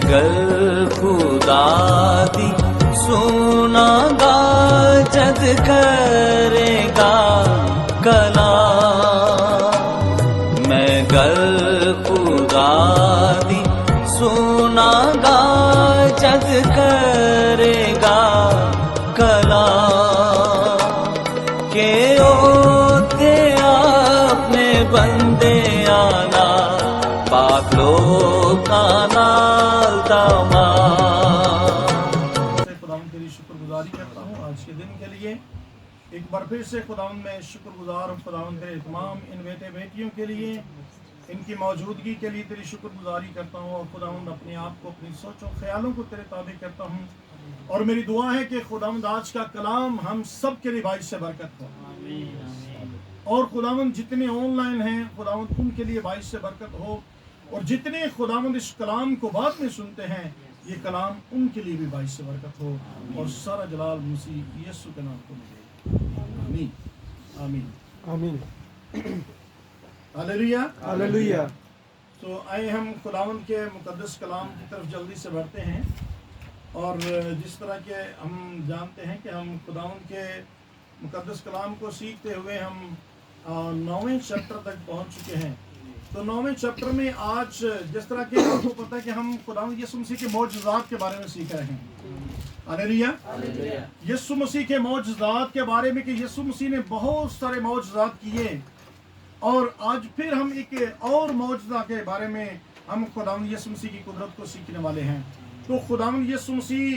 گر خدا دی سونا گا جد کرے گا کلام، میں گر خدا دی سونا گا جد کرے گا کلام، کہ اوتے اپنے بندے آنا پاک لوکاں نال خداوند تیری شکر گزاری کرتا ہوں آج کے دن کے لیے۔ ایک بار پھر سے خداوند میں شکر گزار ہوں خداوند تیرے تمام ان بیٹے بیٹیوں کے لیے، ان کی موجودگی کے لیے تیری شکر گزاری کرتا ہوں، اور خداوند اپنے آپ کو اپنی سوچوں خیالوں کو تیرے تابع کرتا ہوں، اور میری دعا ہے کہ خداوند آج کا کلام ہم سب کے لیے باعث سے برکت ہو، اور خداوند جتنے آن لائن ہیں خداوند ان کے لیے باعث سے برکت ہو، اور جتنے خداوند اس کلام کو بعد میں سنتے ہیں یہ کلام ان کے لیے بھی باعث سے برکت ہو، اور سارا جلال مسیح یسوع کے نام کو ملے۔ آمین آمین آمین۔ ہاللیلویا ہاللیلویا۔ تو آئے ہم خداوند کے مقدس کلام کی طرف جلدی سے بڑھتے ہیں، اور جس طرح کہ ہم جانتے ہیں کہ ہم خداوند کے مقدس کلام کو سیکھتے ہوئے ہم 9ویں چیپٹر تک پہنچ چکے ہیں۔ تو 9ویں چیپٹر میں آج جس طرح کہ آپ کو پتہ ہے کہ ہم خداوند یسوع مسیح کے معجزات کے بارے میں سیکھ رہے ہیں۔ ہاللیلویا۔ یسوع مسیح کے معجزات کے بارے میں کہ یسوع مسیح نے بہت سارے معجزات کیے، اور آج پھر ہم ایک اور معجزہ کے بارے میں ہم خداوند یسوع مسیح کی قدرت کو سیکھنے والے ہیں۔ تو خداوند یسوع مسیح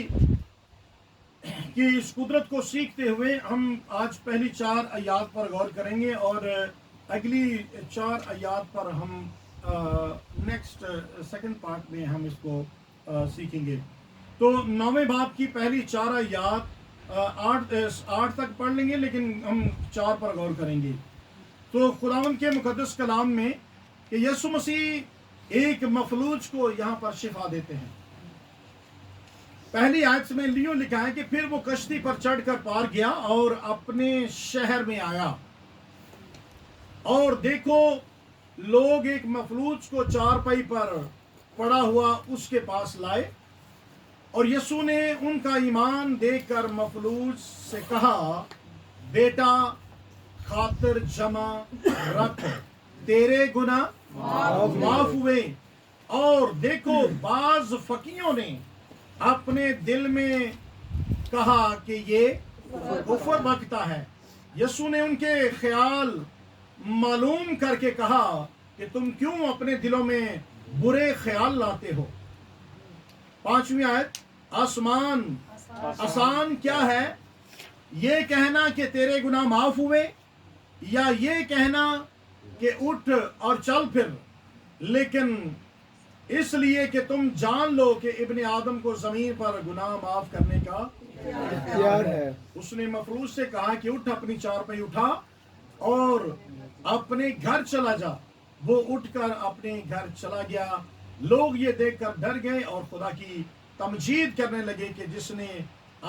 کی اس قدرت کو سیکھتے ہوئے ہم آج پہلی 4 آیات پر غور کریں گے، اور اگلی 4 آیات پر ہم سیکنڈ پارٹ میں ہم اس کو سیکھیں گے۔ تو 9ویں باب کی پہلی 4 آیات 8 تک پڑھ لیں گے، لیکن ہم 4 پر غور کریں گے۔ تو خداوند کے مقدس کلام میں کہ یسوع مسیح ایک مفلوج کو یہاں پر شفا دیتے ہیں۔ پہلی آیت میں لیوں لکھا ہے کہ پھر وہ کشتی پر چڑھ کر پار گیا اور اپنے شہر میں آیا، اور دیکھو لوگ ایک مفلوج کو چارپائی پر پڑا ہوا اس کے پاس لائے، اور یسوع نے ان کا ایمان دیکھ کر مفلوج سے کہا، بیٹا خاطر جمع رکھ، تیرے گناہ معاف ہوئے۔ اور دیکھو بعض فقیوں نے اپنے دل میں کہا کہ یہ کفر بکتا ہے۔ یسوع نے ان کے خیال معلوم کر کے کہا کہ تم کیوں اپنے دلوں میں برے خیال لاتے ہو۔ 5ویں آیت، آسان کیا ہے، یہ کہنا کہ تیرے گناہ معاف ہوئے، یا یہ کہنا کہ اٹھ اور چل پھر؟ لیکن اس لیے کہ تم جان لو کہ ابن آدم کو زمین پر گناہ معاف کرنے کا اختیار ہے۔ اس نے مفلوج سے کہا کہ اٹھ، اپنی چارپائی اٹھا اور اپنے گھر چلا جا۔ وہ اٹھ کر اپنے گھر چلا گیا۔ لوگ یہ دیکھ کر ڈر گئے اور خدا کی تمجید کرنے لگے کہ جس نے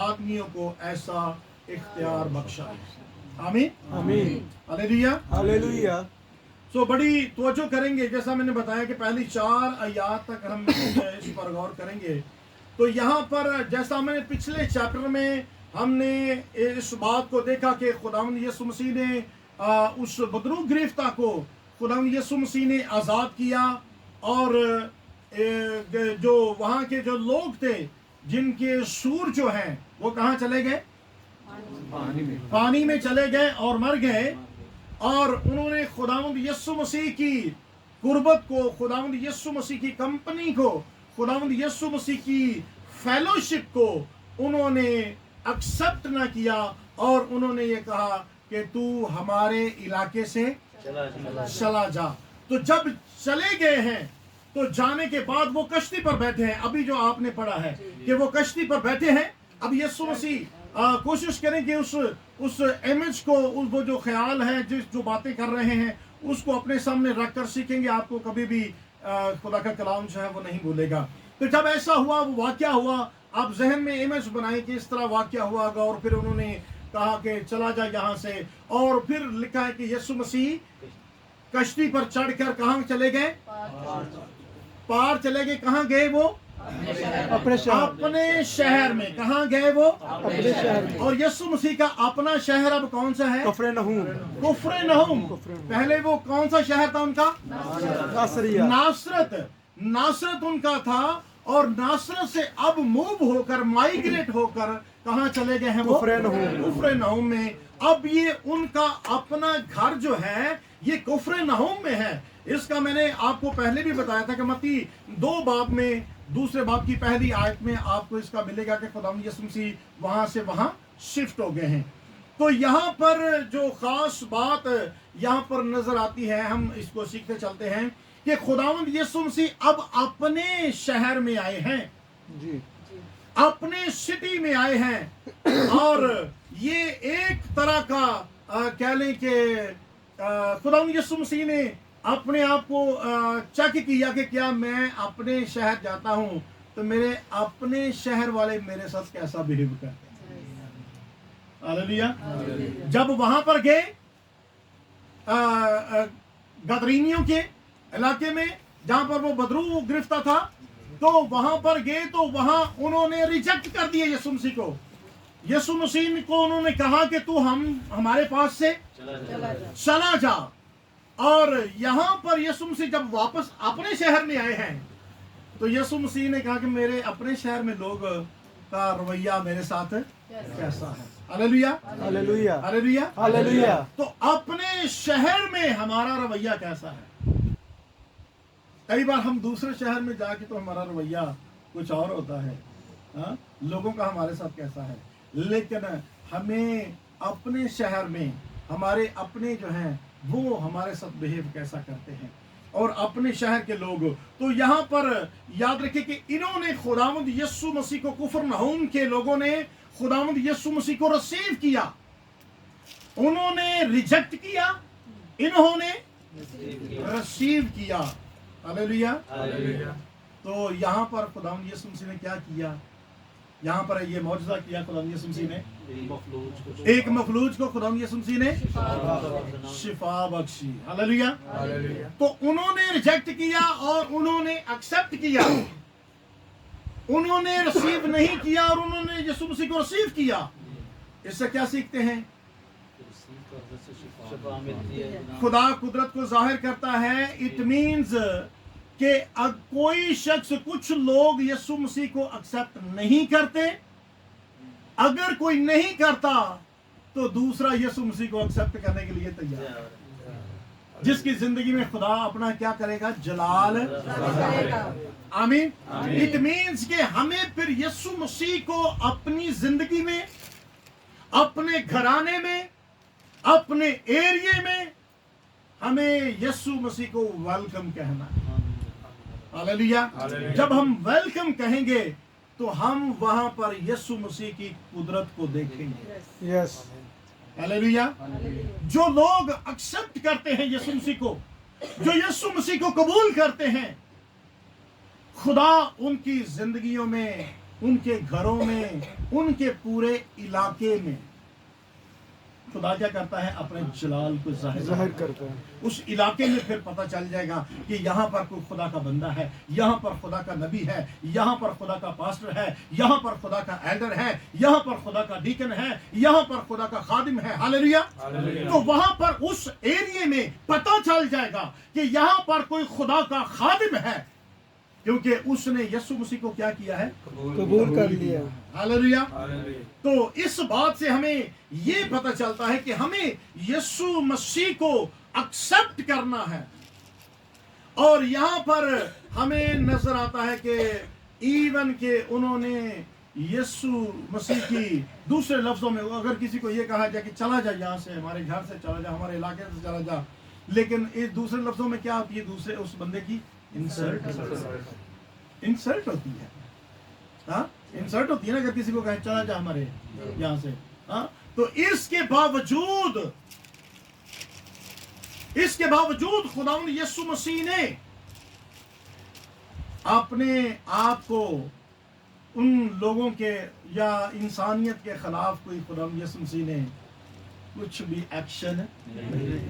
آدمیوں کو ایسا اختیار بخشا ہے۔ آمین آمین۔ ہاللیلویا۔ ہاللیلویا۔ سو بڑی توجہ کریں گے، جیسا میں نے بتایا کہ پہلی 4 آیات تک ہم اس پر غور کریں گے۔ تو یہاں پر جیسا میں نے پچھلے چیپٹر میں ہم نے اس بات کو دیکھا کہ خداوند یسوع مسیح نے اس بدروح گرفتہ کو خداوند یسوع مسیح نے آزاد کیا، اور جو وہاں کے جو لوگ تھے جن کے سور جو ہیں وہ کہاں چلے گئے؟ پانی میں چلے گئے اور مر گئے، اور انہوں نے خداوند یسوع مسیح کی قربت کو، خداوند یسوع مسیح کی کمپنی کو، خداوند یسوع مسیح کی فیلوشپ کو انہوں نے ایکسپٹ نہ کیا، اور انہوں نے یہ کہا کہ تو ہمارے علاقے سے چلا جا۔ تو جب چلے گئے ہیں تو جانے کے بعد وہ کشتی پر بیٹھے ہیں، ابھی جو آپ نے پڑھا ہے کہ وہ کشتی پر بیٹھے ہیں۔ اب یسوع مسیح کوشش کریں کہ اس امیج کو، وہ جو خیال ہے، جو باتیں کر رہے ہیں اس کو اپنے سامنے رکھ کر سیکھیں گے۔ آپ کو کبھی بھی خدا کا کلام جو ہے وہ نہیں بھولے گا۔ تو جب ایسا ہوا، وہ واقعہ ہوا، آپ ذہن میں امیج بنائیں کہ اس طرح واقعہ ہوا گا، اور پھر انہوں نے کہا کہ چلا جا یہاں سے، اور پھر لکھا ہے کہ یسوع مسیح کشتی پر چڑھ کر کہاں چلے گئے؟ پار چلے گئے۔ کہاں گئے وہ؟ अपने शहर अपने शहर में। कहाँ गए वो? अपने शहर में और यीशु मसीह का अपना शहर अब कौन सा है? कफरनहूम कुफ्र-ए-नहूम। पहले वो कौन सा शहर था उनका? नासरिया नासरत। नासरत उनका था, और नासरत से अब मूव होकर, माइग्रेट होकर कहाँ चले गए हैं वो? कुफ्र-ए-नहूम में। अब ये उनका अपना घर जो है ये कुफ्र-ए-नहूम में है। इसका मैंने आपको पहले भी बताया था कि मत्ती 2 बाब में, दूसरे बाब की पहली आयत में आपको इसका मिलेगा कि खुदावंद यीशु मसीह वहां से वहां शिफ्ट हो गए हैं। तो यहाँ पर जो खास बात यहाँ पर नजर आती है, हम इसको सीखते चलते हैं कि खुदावंद यीशु मसीह अब अपने शहर में आए हैं, जी अपने सिटी में आए हैं। और ये एक तरह का कह लें कि खुदावंद यीशु मसीह ने अपने आप को चेक किया कि क्या मैं अपने शहर जाता हूं तो मेरे अपने शहर वाले मेरे साथ कैसा बिहेव करते हैं। हालेलुया। जब वहां पर गए गदरीनियों के इलाके में, जहां पर वो बदरू गिरफ्तार था, तो वहां पर गए तो वहां उन्होंने रिजेक्ट कर दिया यीशु मसीह को। यीशु मसीह को उन्होंने कहा कि तू हमारे पास से चला जा। और यहां पर यीशु मसीह जब वापस अपने शहर में आए हैं तो यीशु मसीह ने कहा कि मेरे अपने शहर में लोग का रवैया मेरे साथ कैसा है। Hallelujah hallelujah hallelujah hallelujah. तो अपने शहर में हमारा रवैया कैसा है? कई बार हम दूसरे शहर में जाके तो हमारा रवैया कुछ और होता है, हाँ? लोगों का हमारे साथ कैसा है। लेकिन हमें अपने शहर में हमारे अपने जो हैं वो हमारे साथ बिहेव कैसा करते हैं, और अपने शहर के लोग। तो यहाँ पर याद रखिए कि इन्होंने खुदावंद यीशु मसीह को, कुफ्र-ए-नहूम के लोगों ने खुदावंद यीशु मसीह को रिसीव किया, उन्होंने रिजेक्ट किया, इन्होंने रिसीव किया। हालेलुया। तो यहाँ पर खुदावंद यीशु मसीह ने क्या किया? यहाँ पर ये मौजूदा किया खुदावंद यीशु मसीह ने, एक मफलूज को खुदावंद यीशु मसीह ने शिफा बख्शी। हालेलुया। तो उन्होंने रिजेक्ट किया और उन्होंने एक्सेप्ट किया, उन्होंने रिसीव नहीं किया और उन्होंने यीशु मसीह को रिसीव किया। इससे क्या सीखते हैं? खुदा कुदरत को जाहिर करता है। इट मीन्स कि कोई शख्स, कुछ लोग यीशु मसीह को एक्सेप्ट नहीं करते, अगर कोई नहीं करता तो दूसरा यीशु मसीह को एक्सेप्ट करने के लिए तैयार है, जिसकी जिंदगी में खुदा अपना क्या करेगा? जलाल। आमीन। इट मीन्स कि हमें फिर यीशु मसीह को अपनी जिंदगी में, अपने घराने में, अपने एरिया में हमें यीशु मसीह को वेलकम कहना है। हालेलुया। जब हम वेलकम कहेंगे तो हम वहां पर यीशु मसीह की कुदरत को देखेंगे। Yes hallelujah. जो लोग एक्सेप्ट करते हैं यीशु मसीह को, जो यीशु मसीह को कबूल करते हैं, खुदा उनकी जिंदगियों में, उनके घरों में, उनके पूरे इलाके में खुदा क्या करता है? अपने जलाल को जाहिर करता है। उस इलाके में फिर पता चल जाएगा कि यहाँ पर कोई खुदा का बंदा है, यहाँ पर खुदा का नबी है, यहाँ पर खुदा का पास्टर है, यहाँ पर खुदा का एल्डर है, यहाँ पर खुदा का डीकन है, यहाँ पर खुदा का खादिम है। हालेलुया। तो वहां पर उस एरिया में पता चल जाएगा कि यहाँ पर कोई खुदा का खादिम है, क्योंकि उसने यीशु मसीह को क्या किया है? कबूल कर लिया। हालेलुया। तो इस बात से हमें ये पता चलता है कि हमें यीशु मसीह को एक्सेप्ट करना है। और यहाँ पर हमें नजर आता है कि इवन के उन्होंने यीशु मसीह की, दूसरे लफ्जों में अगर किसी को ये कहा जाए कि चला जा यहाँ से, हमारे घर से चला जा, हमारे इलाके से चला जा, लेकिन इस दूसरे लफ्जों में क्या होती है? दूसरे उस बंदे की इंसल्ट होती है। हाँ, इंसल्ट होती है ना, अगर किसी को कहे चला जा हमारे यहाँ से। हाँ, तो इसके बावजूद खुदावंद यीशु मसीह ने अपने आप को उन लोगों के या इंसानियत के खिलाफ कोई खुदावंद यीशु मसीह ने कुछ भी एक्शन नहीं,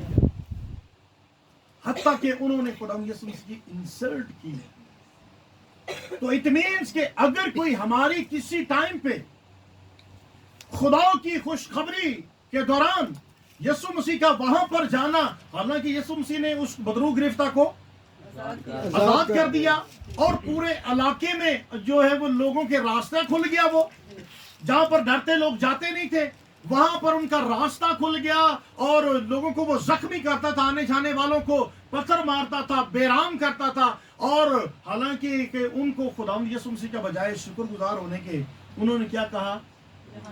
हत्ता कि उन्होंने खुदावंद यीशु मसीह की इंसल्ट की। तो इट मीन्स कि अगर कोई हमारी किसी टाइम पे खुदा की खुशखबरी के दौरान यीशु मसीह का वहां पर जाना, हालांकि यीशु मसीह ने उस बदरू गिरफ्ता को आजाद कर दिया और पूरे इलाके में जो है वो लोगों के रास्ता खुल गया, वो जहां पर डरते लोग जाते नहीं थे वहां पर उनका रास्ता खुल गया और लोगों को वो जख्मी करता था, आने जाने वालों को पत्थर मारता था, बेराम करता था। और हालांकि कि उनको खुदावंद यीशु मसीह का बजाय शुक्रगुजार होने के उन्होंने क्या कहा,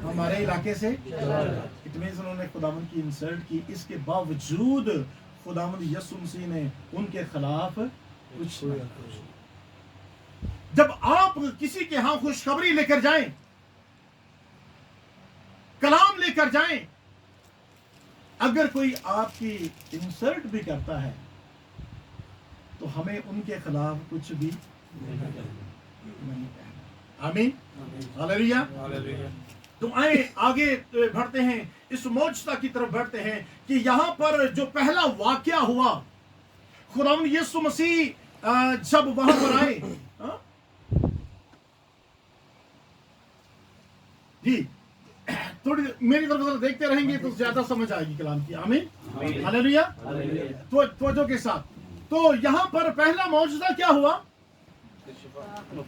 हमारे इलाके से इट मींस उन्होंने खुदावंद की इंसल्ट की। इसके बावजूद खुदावंद यीशु मसीह ने उनके खिलाफ कुछ नहीं किया। जब आप किसी के यहां खुशखबरी लेकर जाएं, कलाम लेकर जाएं, अगर कोई आपकी इंसल्ट भी करता है तो हमें उनके खिलाफ कुछ भी नहीं कहना। आमीन, हालेलुया। तो आए आगे बढ़ते हैं, इस मौजज़ा की तरफ बढ़ते हैं कि यहां पर जो पहला वाकया हुआ, खुदावंद यीशु मसीह जब वहां पर आए, जी थोड़ी मेरी तरफ देखते रहेंगे तो ज्यादा समझ आएगी कलाम की। आमीन, हालेलुया। तो तवज्जो के साथ, तो यहां पर पहला मौजज़ा क्या हुआ,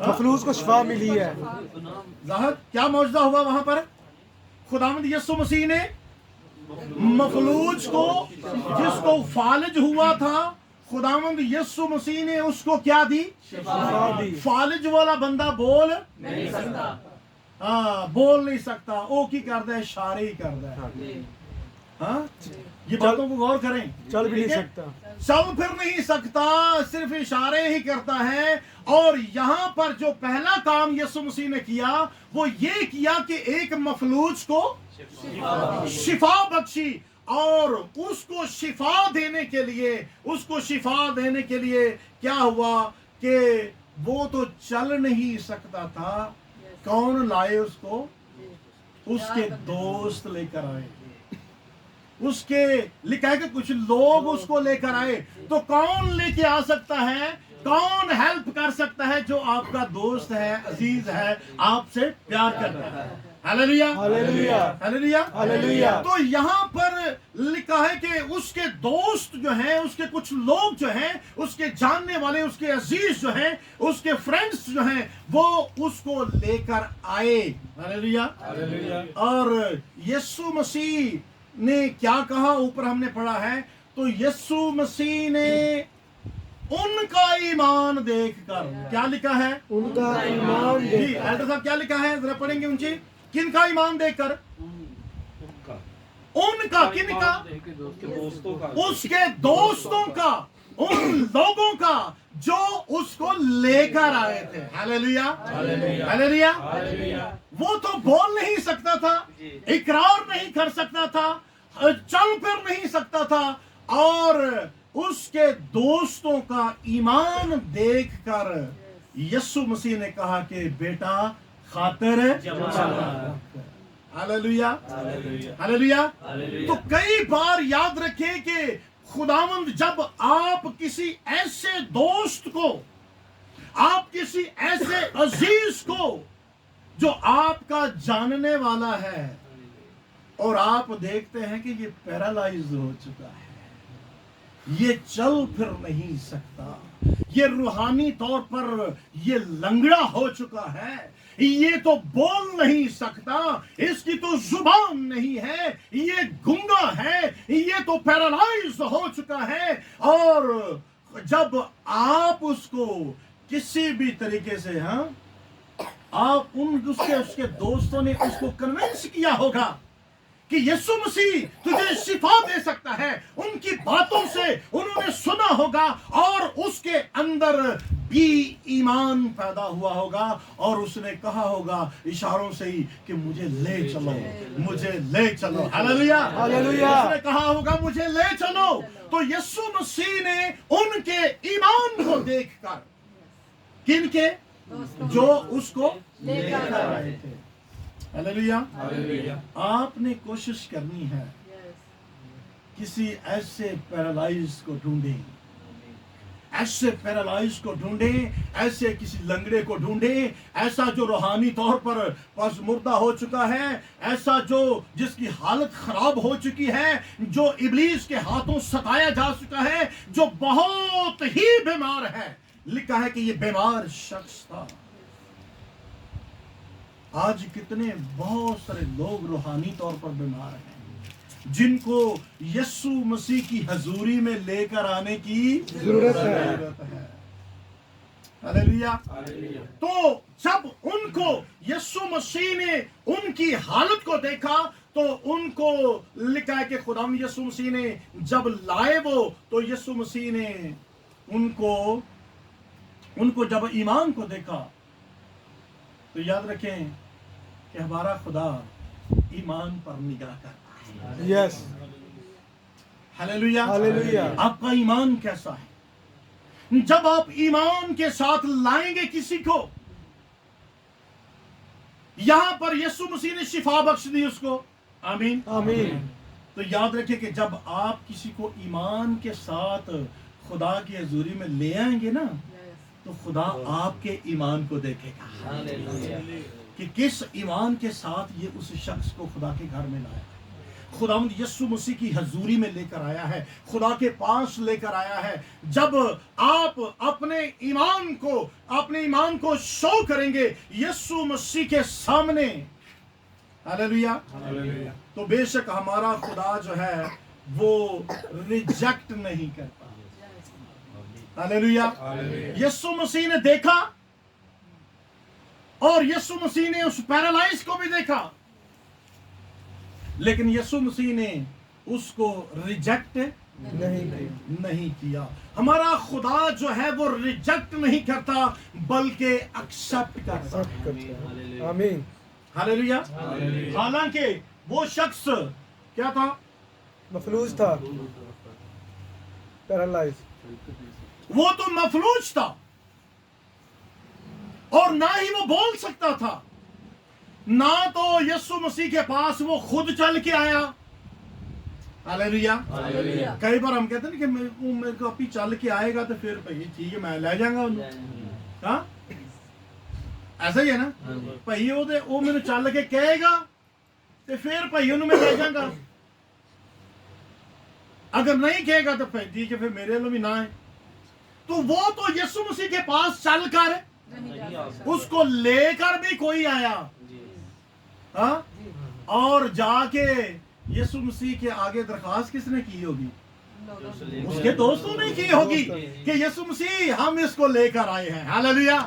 मफलूज को शिफा मिली है। ज़ाहिर क्या मौजज़ा हुआ वहां पर, खुदावंद यीशु मसीह ने मफलूज को, जिसको फालिज हुआ था, खुदावंद यीशु मसीह ने उसको क्या दी, फालिज वाला बंदा बोल नहीं सकता, बोल नहीं सकता, ओ की करता है, इशारे ही करता है। हाँ, ये बातों को गौर करें। चल भी नहीं सकता, चल फिर नहीं सकता, सिर्फ इशारे ही करता है। और यहां पर जो पहला काम यीशु मसीह ने किया वो ये किया कि एक मफलूज को शिफा बख्शी, और उसको शिफा देने के लिए, उसको शिफा देने के लिए क्या हुआ कि वो तो चल नहीं सकता था, कौन लाए उसको, उसके दोस्त लेकर आए, उसके लिखा है कि कुछ लोग उसको लेकर आए। तो कौन लेके आ सकता है, कौन हेल्प कर सकता है, जो आपका दोस्त है, अजीज है, आपसे प्यार करता है। Hallelujah, hallelujah, hallelujah, hallelujah. तो यहाँ पर लिखा है कि उसके दोस्त जो हैं, उसके कुछ लोग जो हैं, उसके जानने वाले, उसके अजीज जो हैं, उसके फ्रेंड्स जो हैं, वो उसको लेकर आए। Hallelujah, hallelujah. और यीशु मसीह ने क्या कहा, ऊपर हमने पढ़ा है, तो यीशु मसीह ने उनका ईमान देखकर, क्या लिखा है, उनका ईमान जी एल्डर साहब क्या लिखा है, जरा पढ़ेंगे ऊंची, किनका ईमान देखकर, उनका, किनका, उसके दोस्तों का, उन लोगों का जो उसको लेकर आए थे। Hallelujah, hallelujah. वो तो बोल नहीं सकता था, इकरार नहीं कर सकता था, चल फिर नहीं सकता था, और उसके दोस्तों का ईमान देखकर यीशु मसीह ने कहा कि बेटा खातिर हालेलुया, हालेलुया। तो कई बार याद रखें कि खुदावंद जब आप किसी ऐसे दोस्त को, आप किसी ऐसे अजीज को जो आपका जानने वाला है, और आप देखते हैं कि ये पैरालाइज हो चुका है, ये चल फिर नहीं सकता, ये रूहानी तौर पर ये लंगड़ा हो चुका है, ये तो बोल नहीं सकता, इसकी तो जुबान नहीं है, ये गूंगा है, ये तो पैरालाइज हो चुका है। और जब आप उसको किसी भी तरीके से, हाँ, आप उसके दोस्तों ने उसको कन्विंस किया होगा कि यीशु मसीह तुझे शिफा दे सकता है, उनकी बातों से उन्होंने सुना होगा और उसके अंदर भी ईमान पैदा हुआ होगा, और उसने कहा होगा इशारों से ही कि मुझे ले चलो, मुझे ले चलो। Hallelujah, hallelujah. उसने कहा होगा मुझे ले चलो। तो यीशु मसीह ने उनके ईमान को देखकर, किनके, जो उसको लेकर आए थे। Hallelujah, hallelujah. आपने कोशिश करनी है किसी ऐसे पैरालाइज को ढूंढें ایسے پیرالائز کو ڈھونڈے, ایسے کسی لنگڑے کو ڈھونڈے, ایسا جو روحانی طور پر پس مردہ ہو چکا ہے, ایسا جو جس کی حالت خراب ہو چکی ہے, جو ابلیس کے ہاتھوں ستایا جا چکا ہے, جو بہت ہی بیمار ہے. لکھا ہے کہ یہ بیمار شخص تھا. آج کتنے بہت سارے لوگ روحانی طور پر بیمار ہیں جن کو یسوع مسیح کی حضوری میں لے کر آنے کی ضرورت ہے. ہلیلویا. تو جب ان کو یسوع مسیح نے ان کی حالت کو دیکھا تو ان کو لکھا ہے کہ خدا یسوع مسیح نے جب لائے وہ, تو یسوع مسیح نے ان کو جب ایمان کو دیکھا تو یاد رکھیں کہ ہمارا خدا ایمان پر نگاہ کرتا ہے. یس. ہلیلویا. ہلیلویا. آپ کا ایمان کیسا ہے؟ جب آپ ایمان کے ساتھ لائیں گے کسی کو, یہاں پر یسوع مسیح نے شفا بخش دی اس کو. آمین. آمین. تو یاد رکھیں کہ جب آپ کسی کو ایمان کے ساتھ خدا کی حضوری میں لے آئیں گے نا, تو خدا آپ کے ایمان کو دیکھے گا کہ کس ایمان کے ساتھ یہ اس شخص کو خدا کے گھر میں لایا. خداوند یسوع مسیح کی حضوری میں لے کر آیا ہے, خدا کے پاس لے کر آیا ہے. جب آپ اپنے ایمان کو شو کریں گے یسوع مسیح کے سامنے, ہلیلویا, تو بے شک ہمارا خدا جو ہے وہ ریجیکٹ نہیں کرتا. ہلیلویا. یسوع مسیح نے دیکھا اور یسوع مسیح نے اس پیرالائز کو بھی دیکھا, لیکن یسوع مسیح نے اس کو ریجیکٹ نہیں کیا. ہمارا خدا جو ہے وہ ریجیکٹ نہیں کرتا بلکہ ایکسپٹ کرتا ہے. آمین. ہلیلویا. حالانکہ وہ شخص کیا تھا؟ مفلوج تھا, پیرالائز. وہ تو مفلوج تھا اور نہ ہی وہ بول سکتا تھا, نہ تو یسوع مسیح کے پاس وہ خود چل کے آیا. ہلیلویا. کئی بار ہم کہتے ہیں کہ میرے کو ابھی چل کے آئے گا تو پھر بھائی ٹھیک ہے میں لے جاؤں گا انہوں. ہاں ایسا ہی ہے نا, بھائی وہ میرے چل کے کہے گا تو پھر بھائی انہوں میں لے جاؤں گا, اگر نہیں کہے گا تو پھر ٹھیک ہے پھر میرے لوگ بھی نہ آئے. تو وہ تو یسوع مسیح کے پاس چل کر اس کو لے کر بھی کوئی آیا, ہاں, اور جا کے یسوع مسیح کے آگے درخواست کس نے کی ہوگی؟ اس کے دوستوں نے کی ہوگی کہ یسوع مسیح ہم اس کو لے کر آئے ہیں. ہلیلویا.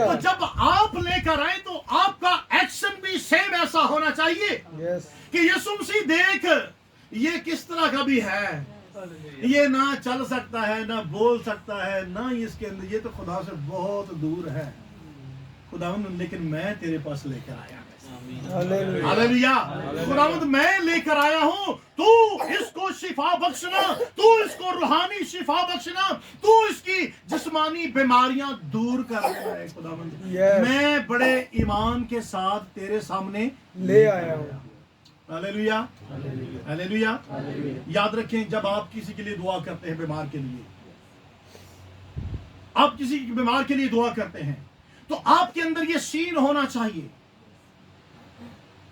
تو جب آپ لے کر آئے تو آپ کا ایکشن بھی سیم ایسا ہونا چاہیے کہ یسوع مسیح دیکھ یہ کس طرح کا بھی ہے, یہ نہ چل سکتا ہے, نہ بول سکتا ہے, نہ اس کے اندر, یہ تو خدا سے بہت دور ہے. خداوند لیکن میں تیرے پاس لے کر آیا. ہلیلویا. خداوند میں لے کر آیا ہوں, تو اس کو شفا بخشنا, تو اس کو روحانی شفا بخشنا, تو اس کی جسمانی بیماریاں دور کرنا ہے. خداوند میں بڑے ایمان کے ساتھ تیرے سامنے لے آیا ہوں. ہلیلویا. ہلیلویا. یاد رکھیں جب آپ کسی کے لیے دعا کرتے ہیں, بیمار کے لیے, آپ کسی بیمار کے لیے دعا کرتے ہیں, تو آپ کے اندر یہ سین ہونا چاہیے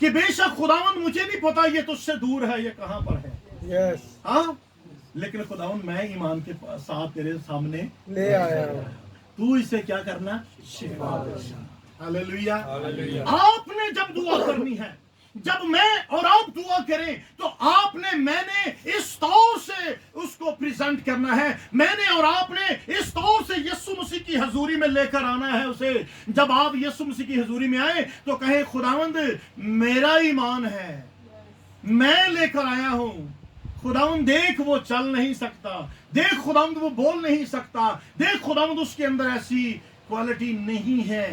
کہ بے شک خداوند مجھے نہیں پتا یہ تجھ سے دور ہے, یہ کہاں پر ہے, ہاں, لیکن خداوند میں ایمان کے ساتھ تیرے سامنے لے آیا ہوں. تو اسے کیا کرنا؟ شفا دینا. ہلیلویا. آپ نے جب دعا کرنی ہے, جب میں اور آپ دعا کریں تو میں نے اس طور سے اس کو پریزنٹ کرنا ہے, میں نے اور آپ نے اس طور سے یسوع مسیح کی حضوری میں لے کر آنا ہے اسے. جب آپ یسوع مسیح کی حضوری میں آئے تو کہیں خداوند میرا ایمان ہے, میں لے کر آیا ہوں. خداوند دیکھ وہ چل نہیں سکتا, دیکھ خداوند وہ بول نہیں سکتا, دیکھ خداوند اس کے اندر ایسی کوالٹی نہیں ہے,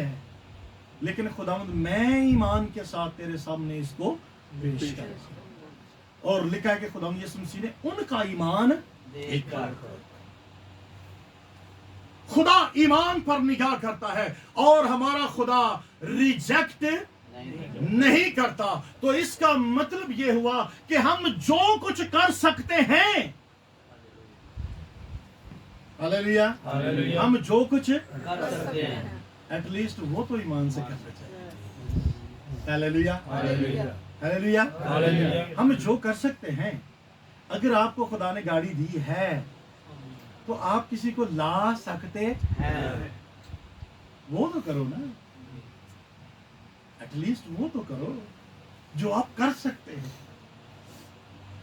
لیکن خداوند میں ایمان کے ساتھ تیرے سامنے اس کو پیش کرتا ہوں. اور لکھا ہے کہ خداوند یسوع مسیح نے ان کا ایمان دیکھا. خدا ایمان پر نگاہ کرتا ہے اور ہمارا خدا ریجیکٹ نہیں کرتا. تو اس کا مطلب یہ ہوا کہ ہم جو کچھ کر سکتے ہیں, हालेलुया। हालेलुया। हम जो कुछ कर सकते हैं। एट लीस्ट वो तो ईमान से करना चाहिए। Hallelujah, hallelujah. हालेलुया। हालेलुया। हम जो कर सकते हैं, अगर आपको खुदा ने गाड़ी दी है तो आप किसी को ला सकते हैं। वो तो करो ना, एटलीस्ट वो तो करो जो आप कर सकते हैं।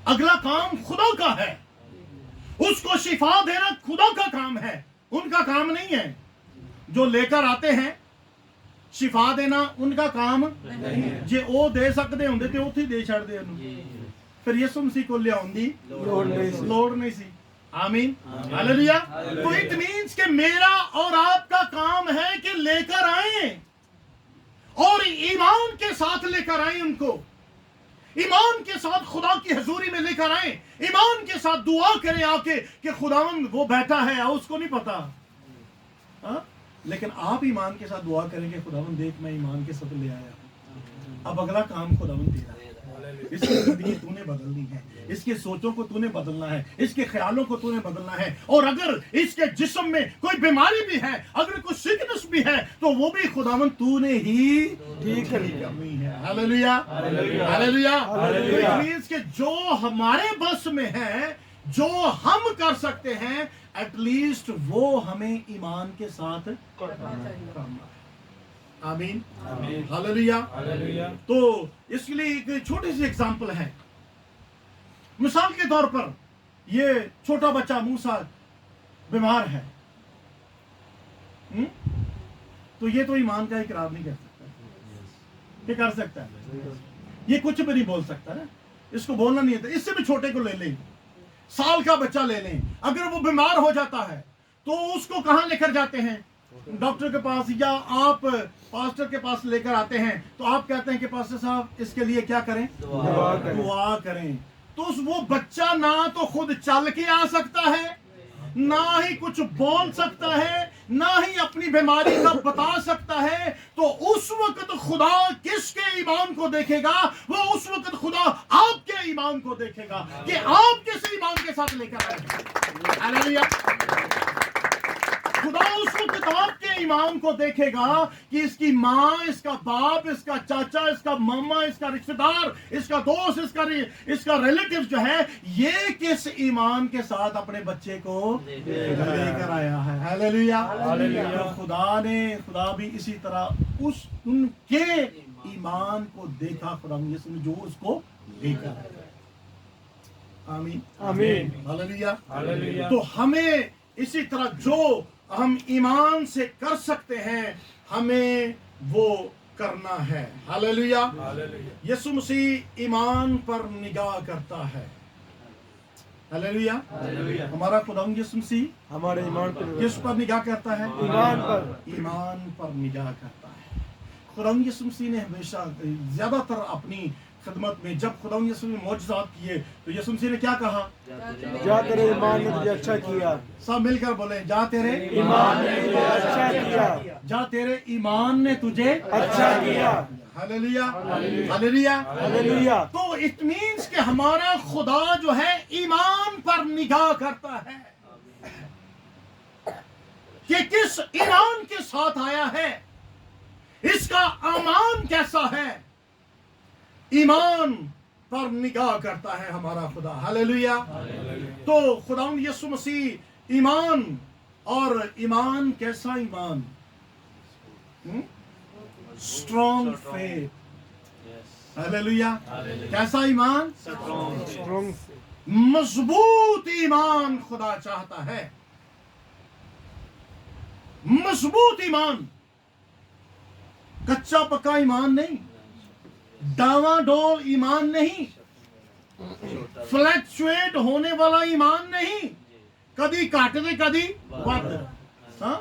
अगला काम खुदा का है, उसको शिफा देना खुदा का काम है, उनका काम नहीं है। जो लेकर आते हैं शिफा देना उनका काम नहीं है। जे वो दे सकते होंगे तो उत्थे दे छड़दे उन्हें, फिर यीशु मसीह को लियाउण दी लोड़ नहीं सी। आमीन, हालेलुया। तो इट मींस कि मेरा और आपका काम है कि लेकर आए और ईमान के साथ लेकर आए, उनको ईमान के साथ खुदा की हजूरी में लेकर आए, ईमान के साथ दुआ करें आके कि खुदावन वो बैठा है, उसको नहीं पता हा? लेकिन आप ईमान के साथ दुआ करेंगे, खुदावन देख मैं ईमान के साथ ले आया हूं। अब अगला काम खुदावन तेरा है। इसकी जिंदगी तूने बदलनी है, इसके सोचों को तूने बदलना है, इसके ख्यालों को तूने बदलना है। और अगर इसके जिस्म में कोई बीमारी भी है, अगर कोई सिकनेस भी है, तो वो भी खुदावन तूने ही ठीक करनी है। Hallelujah, hallelujah, hallelujah. मींस कि जो हमारे बस में है, जो हम कर सकते हैं, एटलीस्ट वो हमें ईमान के साथ करना है। आमीन, हालेलुया, हालेलुया। तो इसलिए एक छोटी सी एग्जांपल है। मिसाल के तौर पर ये छोटा बच्चा मूसा बीमार है, तो ये तो ईमान का इकरार नहीं कर सकता। क्या कर सकता है? ये कुछ भी नहीं बोल सकता है, इसको बोलना नहीं आता। इससे भी छोटे को ले लें, साल का बच्चा ले लें, अगर वो बीमार हो जाता है तो उसको कहां लेकर जाते हैं? डॉक्टर के पास, या आप पास्टर के पास लेकर आते हैं, तो आप कहते हैं कि पास्टर साहब इसके लिए क्या करें? दुआ करें। तो वो बच्चा ना तो खुद चल के आ सकता है, ना ही कुछ बोल सकता है, ना ही अपनी बीमारी का बता सकता है। तो उस वक्त खुदा किसके ईमान को देखेगा? वो उस वक्त खुदा आपके ईमान को देखेगा कि आप किस ईमान के साथ लेकर आए। हालेलुया। खुदा उस वक्त आपके ईमान को देखेगा कि इसकी माँ, इसका बाप, इसका चाचा, इसका मामा, इसका रिश्तेदार, इसका दोस्त, इसका रिलेटिव जो है, ये किस ईमान के साथ अपने बच्चे को लेकर आया है। हालेलुया। तो खुदा भी इसी तरह उनके ईमान को देखा, खुदा जो उसको लेकर आया। आमीन, आमीन, हालेलुया, हालेलुया। तो हमें इसी तरह जो हम ईमान से कर सकते हैं, हमें वो करना है। हालेलुया। यीशु मसीह ईमान पर निगाह करता है। हालेलुया। हमारा खुदा यीशु मसीह हमारे ईमान पर किस पर निगाह करता है? ईमान पर निगाह करता है। खुदा यीशु मसीह ने हमेशा ज्यादातर अपनी खिदमत में, जब खुदा यीशु ने मौजज़ात किए, तो यीशु मसीह ने क्या कहा? जा तेरे ईमान ने तुझे अच्छा किया। सब मिलकर बोले, जा तेरे ईमान ने तुझे अच्छा किया। जा तेरे ईमान ने तुझे अच्छा किया। Hallelujah, hallelujah, hallelujah. तो इट मींस कि हमारा खुदा जो है ईमान पर निगाह करता है कि किस ईमान के साथ आया है, इसका ईमान कैसा है। ईमान पर निगाह करता है हमारा खुदा। हालेलुया। तो खुदा यीशु मसीह ईमान, और ईमान कैसा ईमान? Strong faith. हालेलुया। कैसा ईमान? स्ट्रॉन्ग। मजबूत ईमान खुदा चाहता है। मजबूत ईमान, कच्चा पक्का ईमान नहीं, डावाडोल ईमान नहीं, फ्लैक्चुएट होने वाला ईमान नहीं, कदी घट ते कदी वध। हां,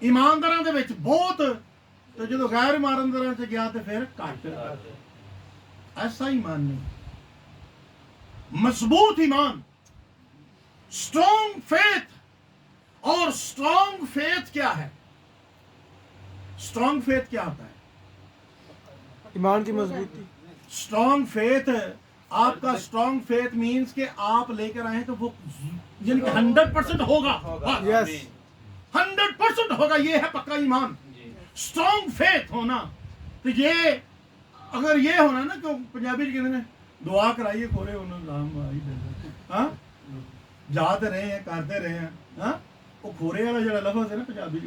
ईमानदारां दे विच बहुत, ते जदों गैर ईमानदारां च गया ते फिर घट। ऐसा ईमान नहीं। मजबूत ईमान, स्ट्रॉन्ग फेथ। और स्ट्रॉन्ग फेथ क्या है? स्ट्रॉन्ग फेथ क्या होता है? ईमान की मजबूती। स्ट्रॉन्ग फेथ आपका स्ट्रॉन्ग फेथ मीन्स कि आप लेकर आए तो वो यानी कि 100% होगा, Yes. 100% होगा, ये है पक्का ईमान, स्ट्रॉन्ग फेथ होना। तो ये अगर ये होना ना, तो पंजाबी च कहते हैं दुआ कराइए खोरे उन्होंने नाम आई दे, हाँ जाते रहे हैं करते रहे हैं, हाँ वो खोरे वाला जो लफ्ज़ है ना पंजाबी च,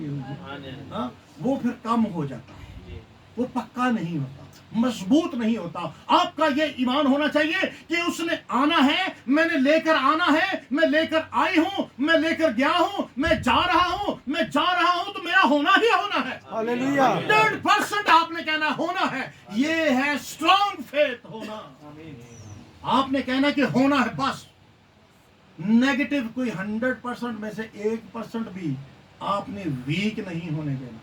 हाँ वो फिर कम हो जाता है, वो पक्का नहीं होता, मजबूत नहीं होता। आपका ये ईमान होना चाहिए कि उसने आना है, मैंने लेकर आना है, मैं लेकर आई हूं, मैं लेकर गया हूं, मैं जा रहा हूं, मैं जा रहा हूं, तो मेरा होना ही होना है। Hallelujah. 100% आपने कहना होना है, ये है स्ट्रॉन्ग फेथ होना। आपने कहना कि होना है बस। नेगेटिव कोई 100% में से 1% भी आपने वीक नहीं होने देना।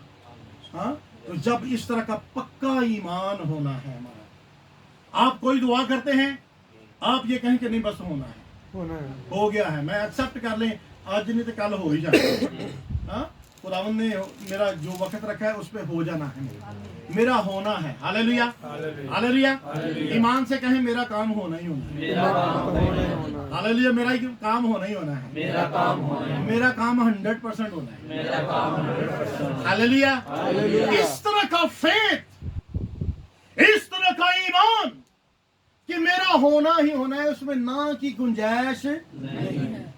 हाँ, तो जब इस तरह का पक्का ईमान होना है हमारा, आप कोई दुआ करते हैं, आप ये कहें कि नहीं बस होना है, होना है। हो गया है, मैं एक्सेप्ट कर लें, आज नहीं तो कल हो ही जाए। हाँ, खुदावंद ने मेरा जो वक्त रखा है उस पे हो जाना है, मेरा होना है। Hallelujah, hallelujah. ईमान से कहें मेरा काम होना ही होना है, हालेलुया, मेरा काम होना ही होना है, मेरा काम 100% होना है। हालेलुया। इस तरह का फेथ, इस तरह का ईमान कि मेरा होना ही होना है, उसमें ना की गुंजाइश नहीं है।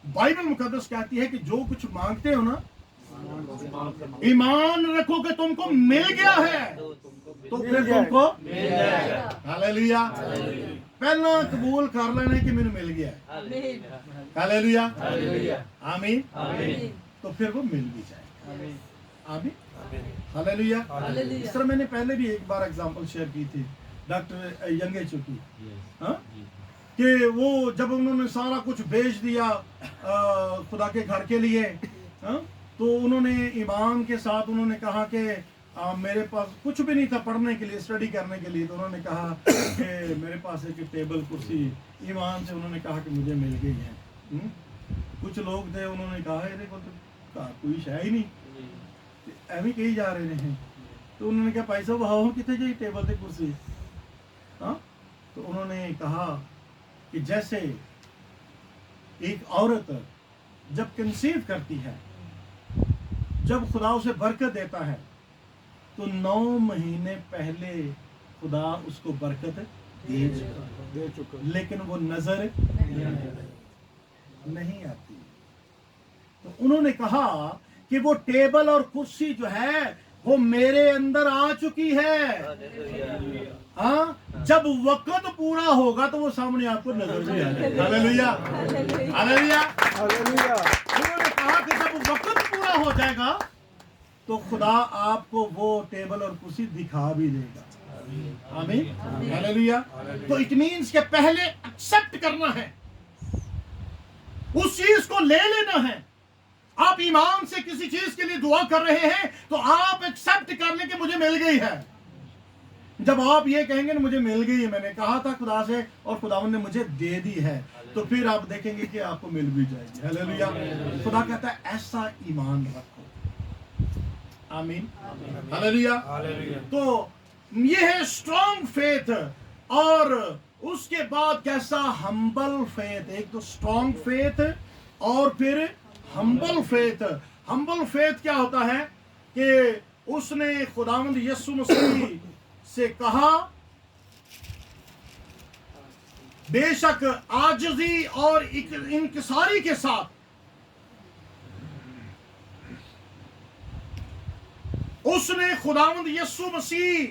बाइबल मुकद्दस कहती है कि जो कुछ मांगते हो ना, ईमान रखो कि तुमको मिल गया है, तो फिर तुमको हालेलुया। पहला कबूल कर लेना कि मैंने मिल गया है, हालेलुया, आमीन, तो फिर वो मिल भी जाएगा, आमीन, हालेलुया। इस तरह मैंने पहले भी एक बार एग्जांपल शेयर की थी डॉक्टर यंगे चुकी, हाँ, कि वो जब उन्होंने सारा कुछ बेच दिया खुदा के घर के लिए, हाँ, तो उन्होंने ईमान के साथ उन्होंने कहा कि मेरे पास कुछ भी नहीं था पढ़ने के लिए, स्टडी करने के लिए, तो उन्होंने कहा कि मेरे पास एक टेबल कुर्सी, ईमान से उन्होंने कहा कि मुझे मिल गई है। कुछ लोग थे, उन्होंने कहा अरे को तो कोई शय ही नहीं, एवं कही जा रहे हैं। तो उन्होंने कहा पैसा बहाओ कितने जाइए टेबल से कुर्सी, हाँ, तो उन्होंने कहा कि जैसे एक औरत जब कंसीव करती है, जब खुदा उसे बरकत देता है, तो 9 महीने पहले खुदा उसको बरकत दे चुका, लेकिन वो नजर नहीं आती। तो उन्होंने कहा कि वो टेबल और कुर्सी जो है वो मेरे अंदर आ चुकी है, हाँ, जब वक्त पूरा होगा तो वो सामने आपको नजर भी आ जाएगा। Hallelujah, hallelujah, hallelujah. उन्होंने कहा कि जब वक्त पूरा हो जाएगा तो खुदा आपको वो टेबल और कुर्सी दिखा भी देगा, आमीन, हालेलुया। तो इट मींस कि पहले एक्सेप्ट करना है, उस चीज को ले लेना है। आप ईमान से किसी चीज के लिए दुआ कर रहे हैं तो आप एक्सेप्ट कर लें कि मुझे मिल गई है। जब आप ये कहेंगे ना मुझे मिल गई है, मैंने कहा था खुदा से और खुदावन ने मुझे दे दी है, तो फिर आप देखेंगे कि आपको मिल भी जाएगी। हालेलुया। खुदा कहता है ऐसा ईमान रखो, आमीन, हालेलुया। तो ये है स्ट्रॉन्ग फेथ। और उसके बाद कैसा हम्बल फेथ। एक तो स्ट्रॉन्ग फेथ और फिर हम्बल फेथ। हम्बल फेथ क्या होता है कि उसने खुदावंद यीशु मसीह से कहा, बेशक आजिज़ी और इंकिसारी के साथ उसने खुदावंद यीशु मसीह,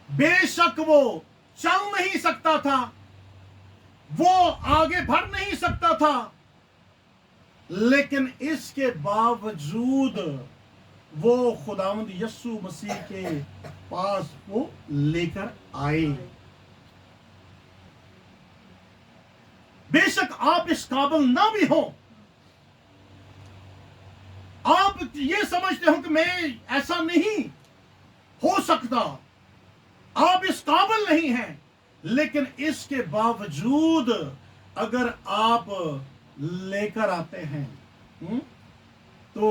बेशक वो चल नहीं सकता था, वो आगे बढ़ नहीं सकता था, लेकिन इसके बावजूद वो खुदावंद यीशु मसीह के पास वो लेकर आए। बेशक आप इस काबिल ना भी हो, आप ये समझते हो कि मैं ऐसा नहीं हो सकता, आप इस काबिल नहीं हैं, लेकिन इसके बावजूद अगर आप लेकर आते हैं तो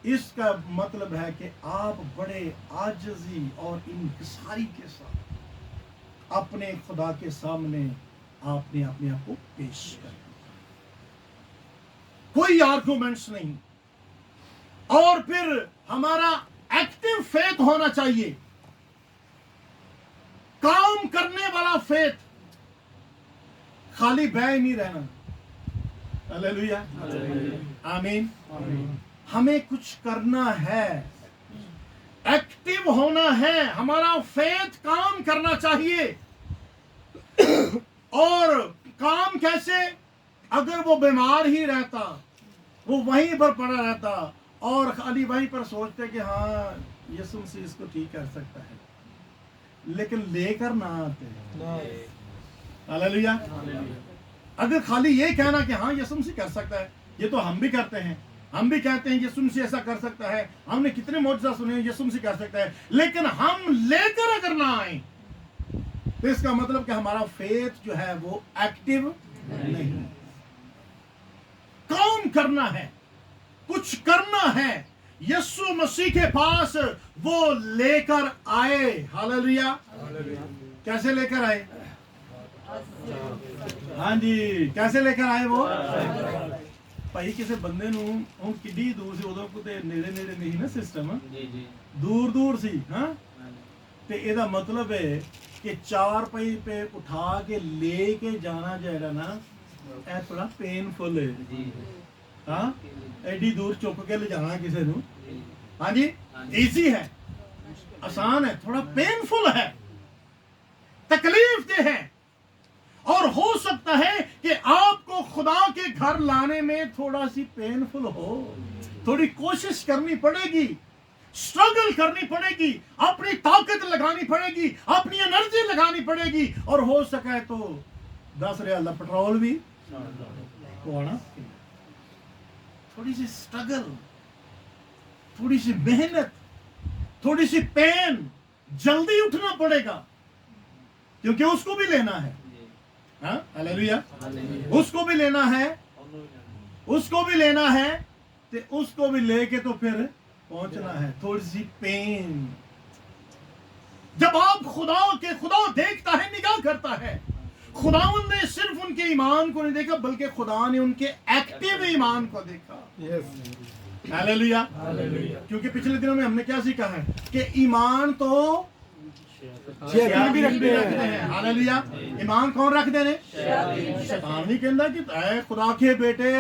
इसका मतलब है कि आप बड़े आजिज़ी और इंकिसारी के साथ अपने खुदा के सामने आपने अपने आप को पेश कर, कोई आर्गुमेंट्स नहीं। और फिर हमारा एक्टिव फेथ होना चाहिए, काम करने वाला फेथ, खाली बह नहीं रहना। हालेलुया, आमीन। हमें कुछ करना है, एक्टिव होना है, हमारा फेथ काम करना चाहिए। और काम कैसे? अगर वो बीमार ही रहता, वो वहीं पर पड़ा रहता और खाली वहीं पर सोचते कि हाँ यीशु मसीह इसको ठीक कर सकता है, लेकिन लेकर ना आते। हालेलुया। अगर खाली ये कहना कि हाँ यीशु मसीह कर सकता है, ये तो हम भी करते हैं, हम भी कहते हैं यीशु मसीह ऐसा कर सकता है, हमने कितने मौजज़ा सुने हैं यीशु मसीह कर सकता है, लेकिन हम लेकर अगर ना आए तो इसका मतलब कि हमारा फेथ जो है वो एक्टिव नहीं। काम करना है, कुछ करना है, यीशु मसीह के पास वो लेकर आए। हालेलुया। कैसे लेकर आए? हाँ जी, कैसे लेकर आए वो? भाई किसी बंदे नूं हुण किड्डी दूर से उदों को ते नेड़े नेड़े नहीं ना सिस्टम, दूर दूर सी। हाँ, ते एदा मतलब है कि चार पाई पे उठा के लेके जाना जाएगा ना, ए थोड़ा पेनफुल है। हाँ, एडी दूर चुक के ले जाना किसी नूं, हाँ जी, इजी है, आसान है, थोड़ा पेनफुल है, तकलीफ दे है। और हो सकता है कि आपको खुदा के घर लाने में थोड़ा सी पेनफुल हो, थोड़ी कोशिश करनी पड़ेगी, स्ट्रगल करनी पड़ेगी, अपनी ताकत लगानी पड़ेगी, अपनी एनर्जी लगानी पड़ेगी, और हो सके तो 10 रियाल का पेट्रोल भी पवाना। थोड़ी सी स्ट्रगल, थोड़ी सी मेहनत, थोड़ी सी पेन, जल्दी उठना पड़ेगा, क्योंकि उसको भी लेना है। हाँ, हालेलुया, उसको भी लेना है, उसको भी लेना है, तो उसको भी लेके तो फिर पहुंचना है। थोड़ी सी पेन। जब आप खुदा देखता है, निगाह करता है, खुदावंद ने सिर्फ उनके ईमान को नहीं देखा, बल्कि खुदा ने उनके एक्टिव ईमान को देखा। हालेलुया। क्योंकि पिछले दिनों में हमने क्या सीखा है कि ईमान तो शैतान भी रखते हैं। हालेलुया। ईमान कौन रखते हैं? शैतान नहीं कहता कि ऐ खुदा के बेटे,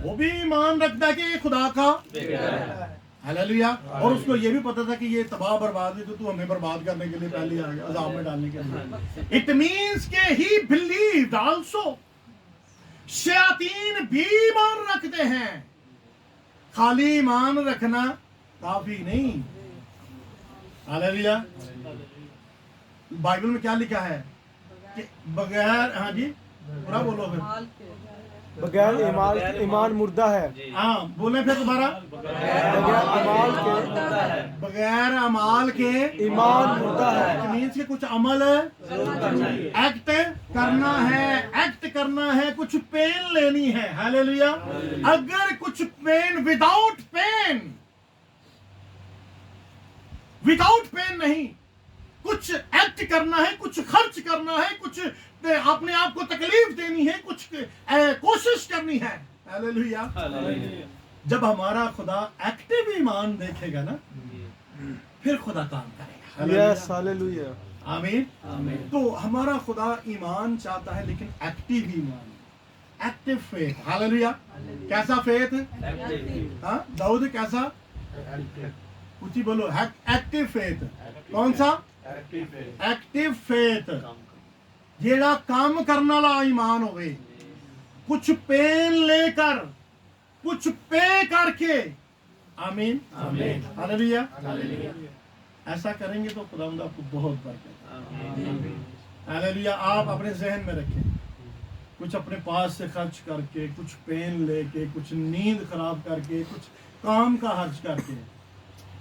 वो भी ईमान रखता है कि ये खुदा का हालेलुया। और उसको ये भी पता था कि ये तबाह बर्बाद है, तो तू हमें बर्बाद करने के लिए पहले आ गया, अज़ाब में डालने के लिए। इट मीन्स के ही बिलीव्ड आल्सो। शैतान भी ईमान रखते हैं, खाली ईमान रखना काफी नहीं। हालेलुया। बाइबल में क्या लिखा है कि बगैर, हाँ जी पूरा बोलो फिर, बगैर ईमान मुर्दा है। हाँ बोले फिर दोबारा, बगैर अमाल के ईमान मुर्दा है। मीन्स के कुछ अमल एक्ट करना है, एक्ट करना है, कुछ पेन लेनी है। हालेलुया। अगर कुछ पेन, विदाउट पेन नहीं, कुछ एक्ट करना है, कुछ खर्च करना है, कुछ अपने आप को तकलीफ देनी है, कुछ कोशिश करनी है। हालेलुया। जब हमारा खुदा एक्टिव ईमान देखेगा ना, फिर खुदा काम करेगा। यस, हालेलुया, आमीन। तो हमारा खुदा ईमान चाहता है, लेकिन एक्टिव ईमान, एक्टिव फेथ। हालेलुया। कैसा फेथ? हाँ, दाऊद कैसा? ऊंची बोलो, एक्टिव फेथ। कौन सा? एक्टिव फेथ, जेड़ा काम करने वाला ईमान होवे, कुछ पेन लेकर, कुछ पे करके। आमीन, आमीन, हालेलुया। ऐसा करेंगे तो खुदावंद आपको बहुत बरकत। हालेलुया। आप अपने जहन में रखें, कुछ अपने पास से खर्च करके, कुछ पेन लेके, कुछ नींद खराब करके, कुछ काम का खर्च करके।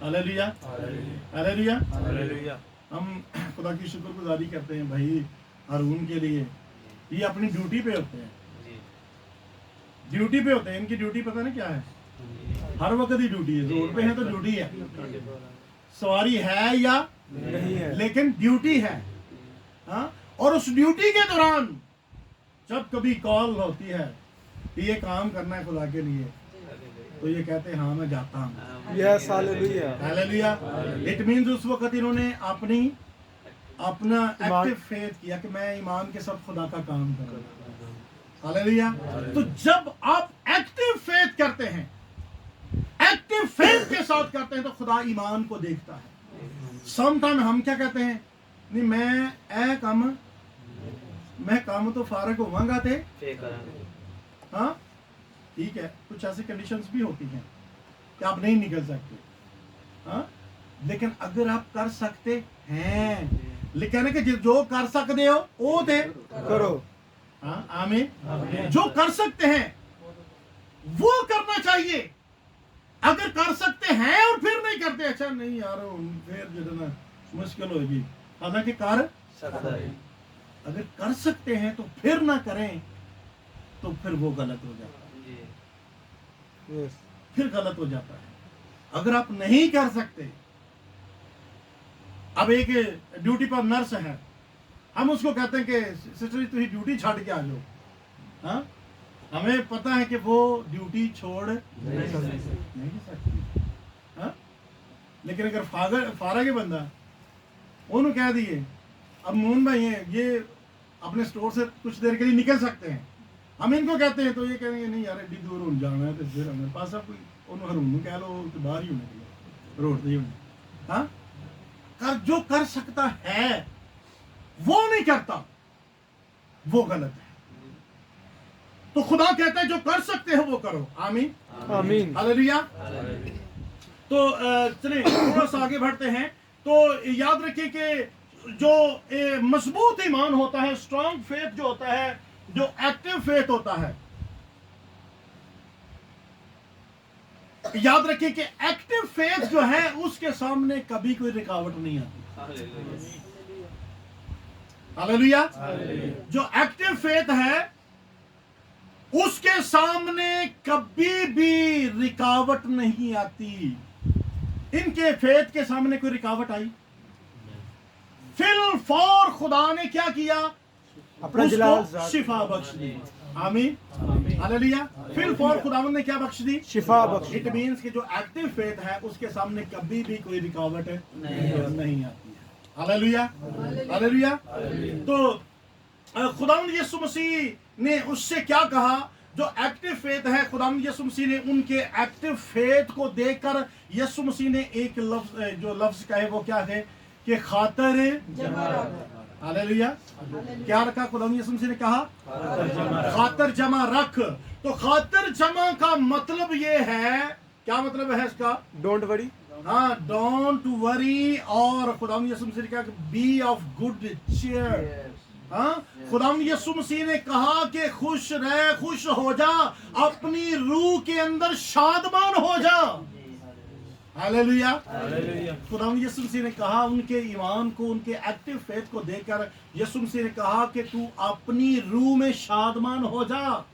Hallelujah, hallelujah, hallelujah. हम खुदा की शुक्रगुजारी करते हैं भाई हारून के लिए। ये अपनी ड्यूटी पे होते हैं, ड्यूटी पे होते हैं। इनकी ड्यूटी पता नहीं क्या है, हर वक्त ही ड्यूटी है। रोड पे है तो ड्यूटी है, सवारी है या नहीं है, लेकिन ड्यूटी है। हाँ, और उस ड्यूटी के दौरान जब कभी कॉल होती है कि ये काम करना है खुदा के लिए, तो ये कहते हैं हाँ मैं जाता हूँ। Yes hallelujah. Hallelujah. It means उस वक्त इन्होंने अपना एक्टिव फेथ किया कि मैं ईमान के साथ खुदा का काम करूँगा। हालेलुया। तो जब आप एक्टिव फेथ करते हैं, एक्टिव फेथ के साथ करते हैं, तो खुदा ईमान को देखता है। समटाइम हम क्या कहते हैं, नहीं मैं काम तो फारग होवांगा थे। हाँ ठीक है, कुछ ऐसी कंडीशंस भी होती हैं कि आप नहीं निकल सकते। हाँ, लेकिन अगर आप कर सकते हैं, लेकिन कि जो कर सकते हो वो थे करो। हाँ आमीन। जो कर सकते हैं वो करना चाहिए। अगर कर सकते हैं और फिर नहीं करते, अच्छा नहीं यार फिर जो ना मुश्किल होगी। हालांकि कर सकता है, अगर कर सकते हैं तो फिर ना करें तो फिर वो गलत हो जाता है। यस फिर गलत हो जाता है। अगर आप नहीं कर सकते, अब एक ड्यूटी पर नर्स है, हम उसको कहते हैं कि सिस्टर तुम ड्यूटी छाड़ के आ जाओ। हाँ, हमें पता है कि वो ड्यूटी छोड़ नहीं सकती। हाँ, लेकिन अगर फारग के बंदा उन्होंने कह दिए अब मोहन भाई हैं, ये अपने स्टोर से कुछ देर के लिए निकल सकते हैं, हम इनको कहते हैं तो ये कहेंगे नहीं यार एडी दूर हो जाना है, तो फिर हमारे पास अब कोई हरू कह लो तो बाहर ही होने के लिए रोड ही होने। हाँ, जो कर सकता है वो नहीं करता, वो गलत है। तो खुदा कहता है जो कर सकते हो वो करो। आमीन आमीन। हालेलुया। तो चलिए थोड़ा सा आगे बढ़ते हैं। तो याद रखिए कि जो मजबूत ईमान होता है, स्ट्रॉन्ग फेथ जो होता है, जो एक्टिव फेथ होता है, याद रखिए कि एक्टिव फेथ जो है उसके सामने कभी कोई रुकावट नहीं आती। हालेलुया। जो एक्टिव फेथ है उसके सामने कभी भी रुकावट नहीं आती। इनके फेथ के सामने कोई रुकावट आई, फिल फौर खुदा ने क्या किया, अपना जलाल उसको शिफा बख्श दी। आमीन हालेलुया। फिल फौर खुदावंद ने क्या बख्श दी, शिफा बख्श। इट मींस कि जो एक्टिव फेथ है उसके सामने कभी भी कोई रुकावट नहीं आती है। Hallelujah hallelujah. तो खुदावंद यीशु मसीह ने उससे क्या कहा, जो एक्टिव फेथ है, खुदावंद यीशु मसीह ने उनके एक्टिव फेथ को देखकर यीशु मसीह ने एक लफ्ज कहे, वो क्या है कि खातर जमा रख। हालेलुया। क्या रखा खुदावंद यीशु मसीह ने कहा, खातर जमा रख। तो खातर जमा का मतलब ये है, क्या मतलब है इसका, डोंट वरी। हाँ, डोंट वरी। और खुदावंद यीशु मसीह ने कहा बी ऑफ गुड चीयर। हाँ, खुदावंद यीशु मसीह ने कहा कि खुश रह, खुश हो जा, अपनी रूह के अंदर शादमान हो जा। हालेलुया। खुदावंद यीशु मसीह ने कहा, उनके ईमान को, उनके एक्टिव फेथ को देखकर यीशु मसीह ने कहा कि तू अपनी रूह में शादमान हो जा,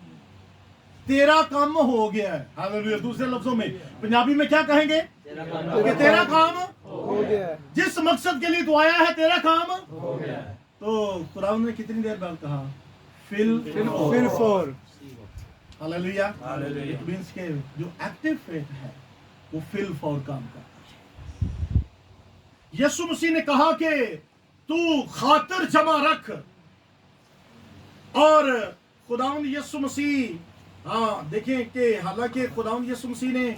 तेरा काम हो गया है। हालेलुया। दूसरे लफ्जों में पंजाबी में क्या कहेंगे कि तेरा काम हो गया। जिस मकसद के लिए तू आया है तेरा काम हो गया। तो खुदावंद ने कितनी देर बाद कहा, fill for. Hallelujah. It means के जो एक्टिव फेथ है वो फिल फॉर काम करता है। यीशु मसीह ने कहा कि तू खातर जमा रख। और खुदावंद यीशु मसीह, हाँ देखें कि हालांकि खुदावंद यीशु मसीह ने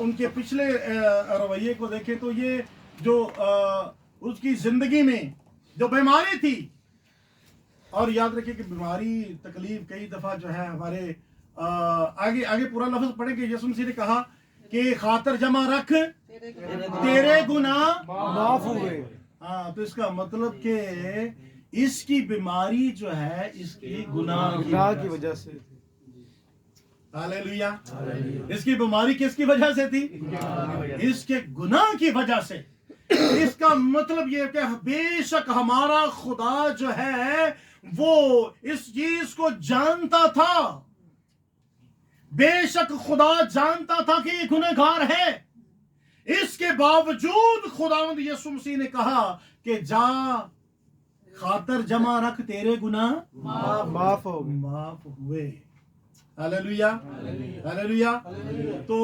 उनके पिछले रवैये को देखें तो ये जो उसकी जिंदगी में जो बीमारी थी, और याद रखिए कि बीमारी तकलीफ कई दफा जो है हमारे आगे पूरा लफ्ज पढ़ेंगे। यीशु मसीह ने कहा कि खातर जमा रख, तेरे गुनाह माफ हुए। हाँ, तो इसका मतलब कि इसकी बीमारी जो है इसकी गुनाह की वजह से। हालेलुया। इसकी बीमारी किसकी वजह से थी, इसके गुनाह की वजह से। इसका मतलब ये कि बेशक हमारा खुदा जो है वो इस चीज को जानता था, बेशक खुदा जानता था कि ये गुनहगार है। इसके बावजूद खुदावंद यीशु मसीह ने कहा कि जा खातर जमा रख तेरे गुनाह माफ हो गए। माफ हुए। Hallelujah, hallelujah. तो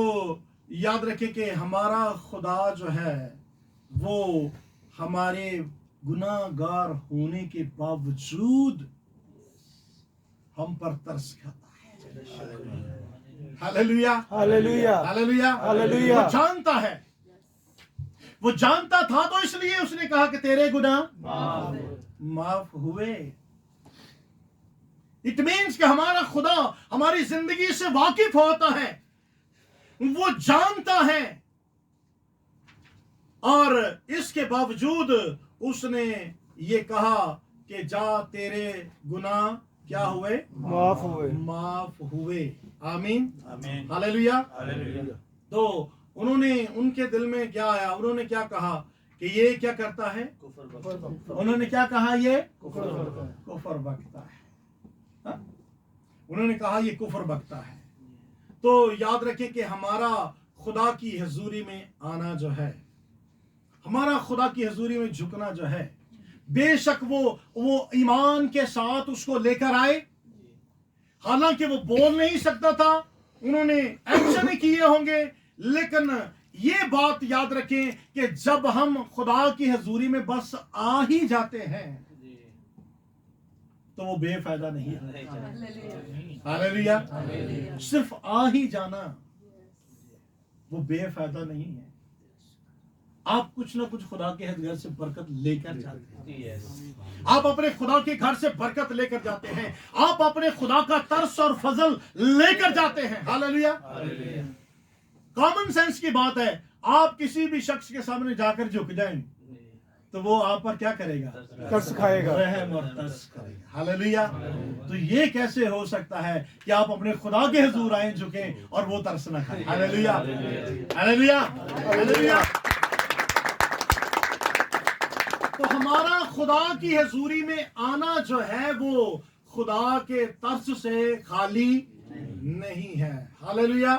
याद रखें कि हमारा खुदा जो है वो हमारे गुनाहगार होने के बावजूद हम पर तरस खाता है। Hallelujah, hallelujah, hallelujah, hallelujah. वो जानता है, वो जानता था तो इसलिए उसने कहा कि तेरे गुनाह माफ हुए। इट मीन्स कि हमारा खुदा हमारी जिंदगी से वाकिफ होता है, वो जानता है, और इसके बावजूद उसने ये कहा कि जा तेरे गुनाह क्या हुए, माफ हुए। माफ हुए। आमीन, आमीन। हालेलुया। हालेलुया। तो उन्होंने, उनके दिल में क्या आया, उन्होंने क्या कहा कि ये क्या करता है, उन्होंने क्या कहा, ये कुफर बकता है। हाँ? उन्होंने कहा ये कुफर बकता है। तो याद रखें कि हमारा खुदा की हजूरी में आना जो है, हमारा खुदा की हजूरी में झुकना जो है, बेशक वो ईमान के साथ उसको लेकर आए। हालांकि वो बोल नहीं सकता था, उन्होंने एक्शन ही किए होंगे, लेकिन ये बात याद रखें कि जब हम खुदा की हजूरी में बस आ ही जाते हैं तो वो बेफायदा नहीं है। हालेलुया। सिर्फ आ ही जाना वो बेफायदा नहीं है। आप कुछ ना कुछ खुदा के घर से बरकत लेकर जाते हैं। आप अपने खुदा के घर से बरकत लेकर जाते हैं, आप अपने खुदा का तरस और फजल लेकर जाते हैं। हालेलुया। कॉमन सेंस की बात है, आप किसी भी शख्स के सामने जाकर झुक जाएं तो वो आप पर क्या करेगा, तरस खाएगा। रहम और तरस करेगा। हालेलुया। तो ये कैसे हो सकता है कि आप अपने खुदा के हुजूर आए, झुकें और वो तरस ना खाए। Hallelujah, hallelujah, hallelujah. तो हमारा खुदा की हजूरी में आना जो है वो खुदा के तरस से खाली नहीं है। हालेलुया।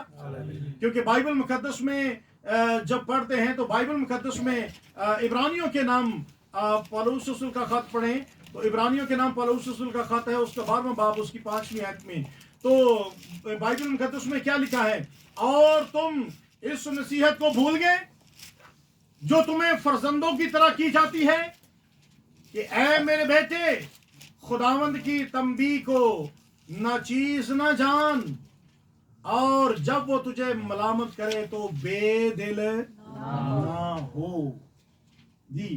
क्योंकि बाइबल मुकद्दस में जब पढ़ते हैं तो बाइबल मुकद्दस में इब्रानियों के नाम पौलुस रसूल का खत पढ़ें तो इब्रानियों के नाम पौलुस रसूल का खत है, उसका 12वां बाब उसकी 5वीं आयत में, तो बाइबल मुकद्दस में क्या लिखा है, और तुम इस नसीहत को भूल गए जो तुम्हें फर्जंदों की तरह की जाती है कि ऐ मेरे बेटे खुदावंद की तंबी को नाचीज ना जान, और जब वो तुझे मलामत करे तो बेदिल ना हो। जी,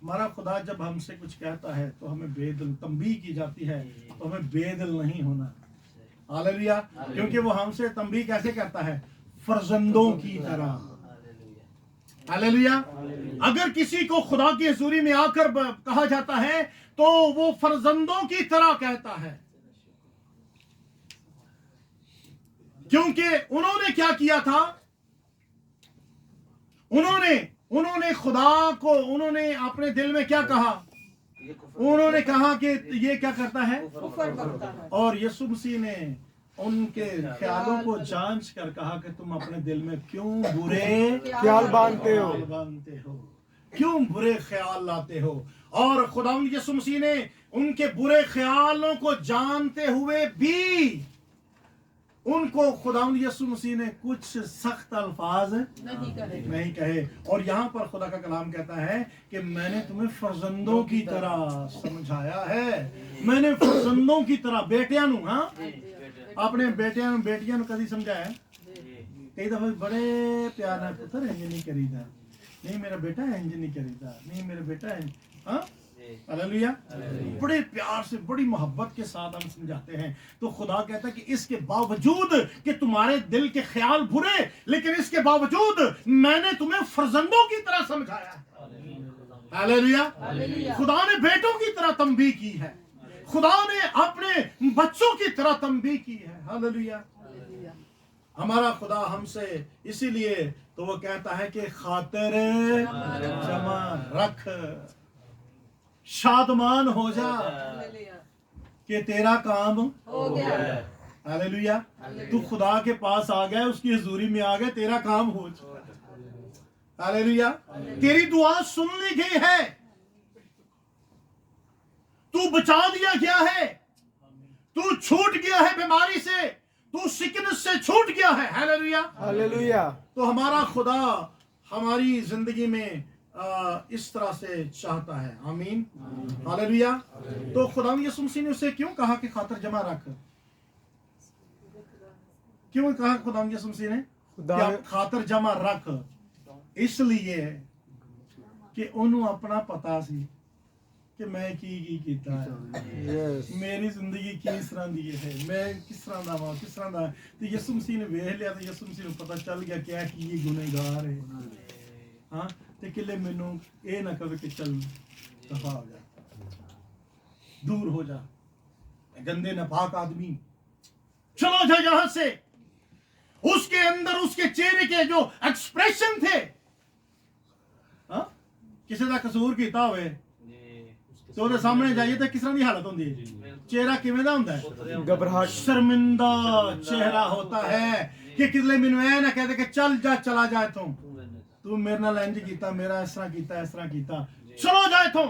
हमारा खुदा जब हमसे कुछ कहता है तो हमें बेदिल तंबी की जाती है, तो हमें बेदिल नहीं होना। हालेलुया। क्योंकि वो हमसे तंबी कैसे करता है, फर्जंदों की तरह। हालेलुया। अगर किसी को खुदा की हजूरी में आकर कहा जाता है तो वो फर्जंदों की तरह कहता है, क्योंकि उन्होंने क्या किया था, उन्होंने खुदा को, उन्होंने अपने दिल में क्या कहा, उन्होंने कहा कि ये क्या करता है, और यीशु मसीह ने उनके ख्यालों को जांच कर कहा कि तुम अपने दिल में क्यों बुरे ख्याल बांधते हो, क्यों बुरे ख्याल लाते हो। और खुदावंद यीशु मसीह ने उनके बुरे ख्यालों को जानते हुए भी उनको खुदावंद यीशु मसीह ने कुछ सख्त अल्फाज नहीं कहे। और यहाँ पर खुदा का कलाम कहता है कि मैंने तुम्हें फर्जंदों की तरह समझाया है, मैंने फर्जंदों की तरह, बेटियां नू, हाँ, अपने बेटियां कभी समझाया, कई दफा बड़े प्यार नाल पुत्र इंज नहीं करीदा, नहीं मेरा बेटा इंज नहीं करीदा, नहीं मेरा बेटा है, हाँ, हालेलुया। बड़े प्यार से, बड़ी मोहब्बत के साथ हम समझाते हैं। तो खुदा कहता है कि इसके बावजूद कि तुम्हारे दिल के ख्याल बुरे, लेकिन इसके बावजूद मैंने तुम्हें फर्जंदों की तरह समझाया है। हालेलुया। खुदा ने बेटों की तरह तंबीह की है, खुदा ने अपने बच्चों की तरह तंबीह की है। हालेलुया। हमारा खुदा हमसे इसीलिए तो वो कहता है कि खातिर जमा रख, शादमान हो जा कि तेरा काम हो गया। हालेलुया। तू खुदा के पास आ गया, उसकी हजूरी में आ गया, तेरा काम हो चुका। हालेलुया। तेरी दुआ सुन ली गई है। तू बचा दिया गया है, तू छूट गया है बीमारी से, तू सिकनेस से छूट गया है। हालेलुया। हालेलुया। तो हमारा खुदा हमारी जिंदगी में इस तरह से चाहता है। आमीन। हालेलुया। तो खुदा यीशु मसीह ने उसे क्यों कहा कि खातर जमा रख? क्यों कहा खुदा यीशु मसीह ने कि आप खातर जमा रख? इसलिए कि उन्होंने अपना पता सी कि मैं की कीता है, मेरी जिंदगी किस तरह दी है, मैं किस तरह दा वां, किस तरह दा। तो यीशु मसीह ने वेख लिया, तो यीशु मसीह को पता चल गया क्या कि ये गुनहगार है। हाँ, ते किले मैनू ये ना कहे कि चल दफा हो जा, दूर हो जा, गंदे नापाक आदमी, चलो जा यहां से। उसके अंदर उसके चेहरे के जो एक्सप्रेशन थे, हाँ, किसी का कसूर किया हुए तो ਉਹਦੇ ਸਾਹਮਣੇ ਜਾਈਏ ਤਾਂ ਕਿਸ ਤਰ੍ਹਾਂ ਦੀ ਹਾਲਤ ਹੁੰਦੀ ਹੈ? ਚਿਹਰਾ ਕਿਵੇਂ ਦਾ ਹੁੰਦਾ ਹੈ? घबराहट। शर्मिंदा चेहरा होता है कि किसले ਮੈਨੂੰ ਐ ਨਾ ਕਹਦੇ ਕਿ ਚੱਲ ਜਾ, ਚਲਾ ਜਾ ਇਥੋਂ, ਤੂੰ ਮੇਰੇ ਨਾਲ ਇੰਜ ਕੀਤਾ, ਮੇਰਾ ਇਸ ਤਰ੍ਹਾਂ ਕੀਤਾ, ਇਸ ਤਰ੍ਹਾਂ ਕੀਤਾ, चलो जा इथों।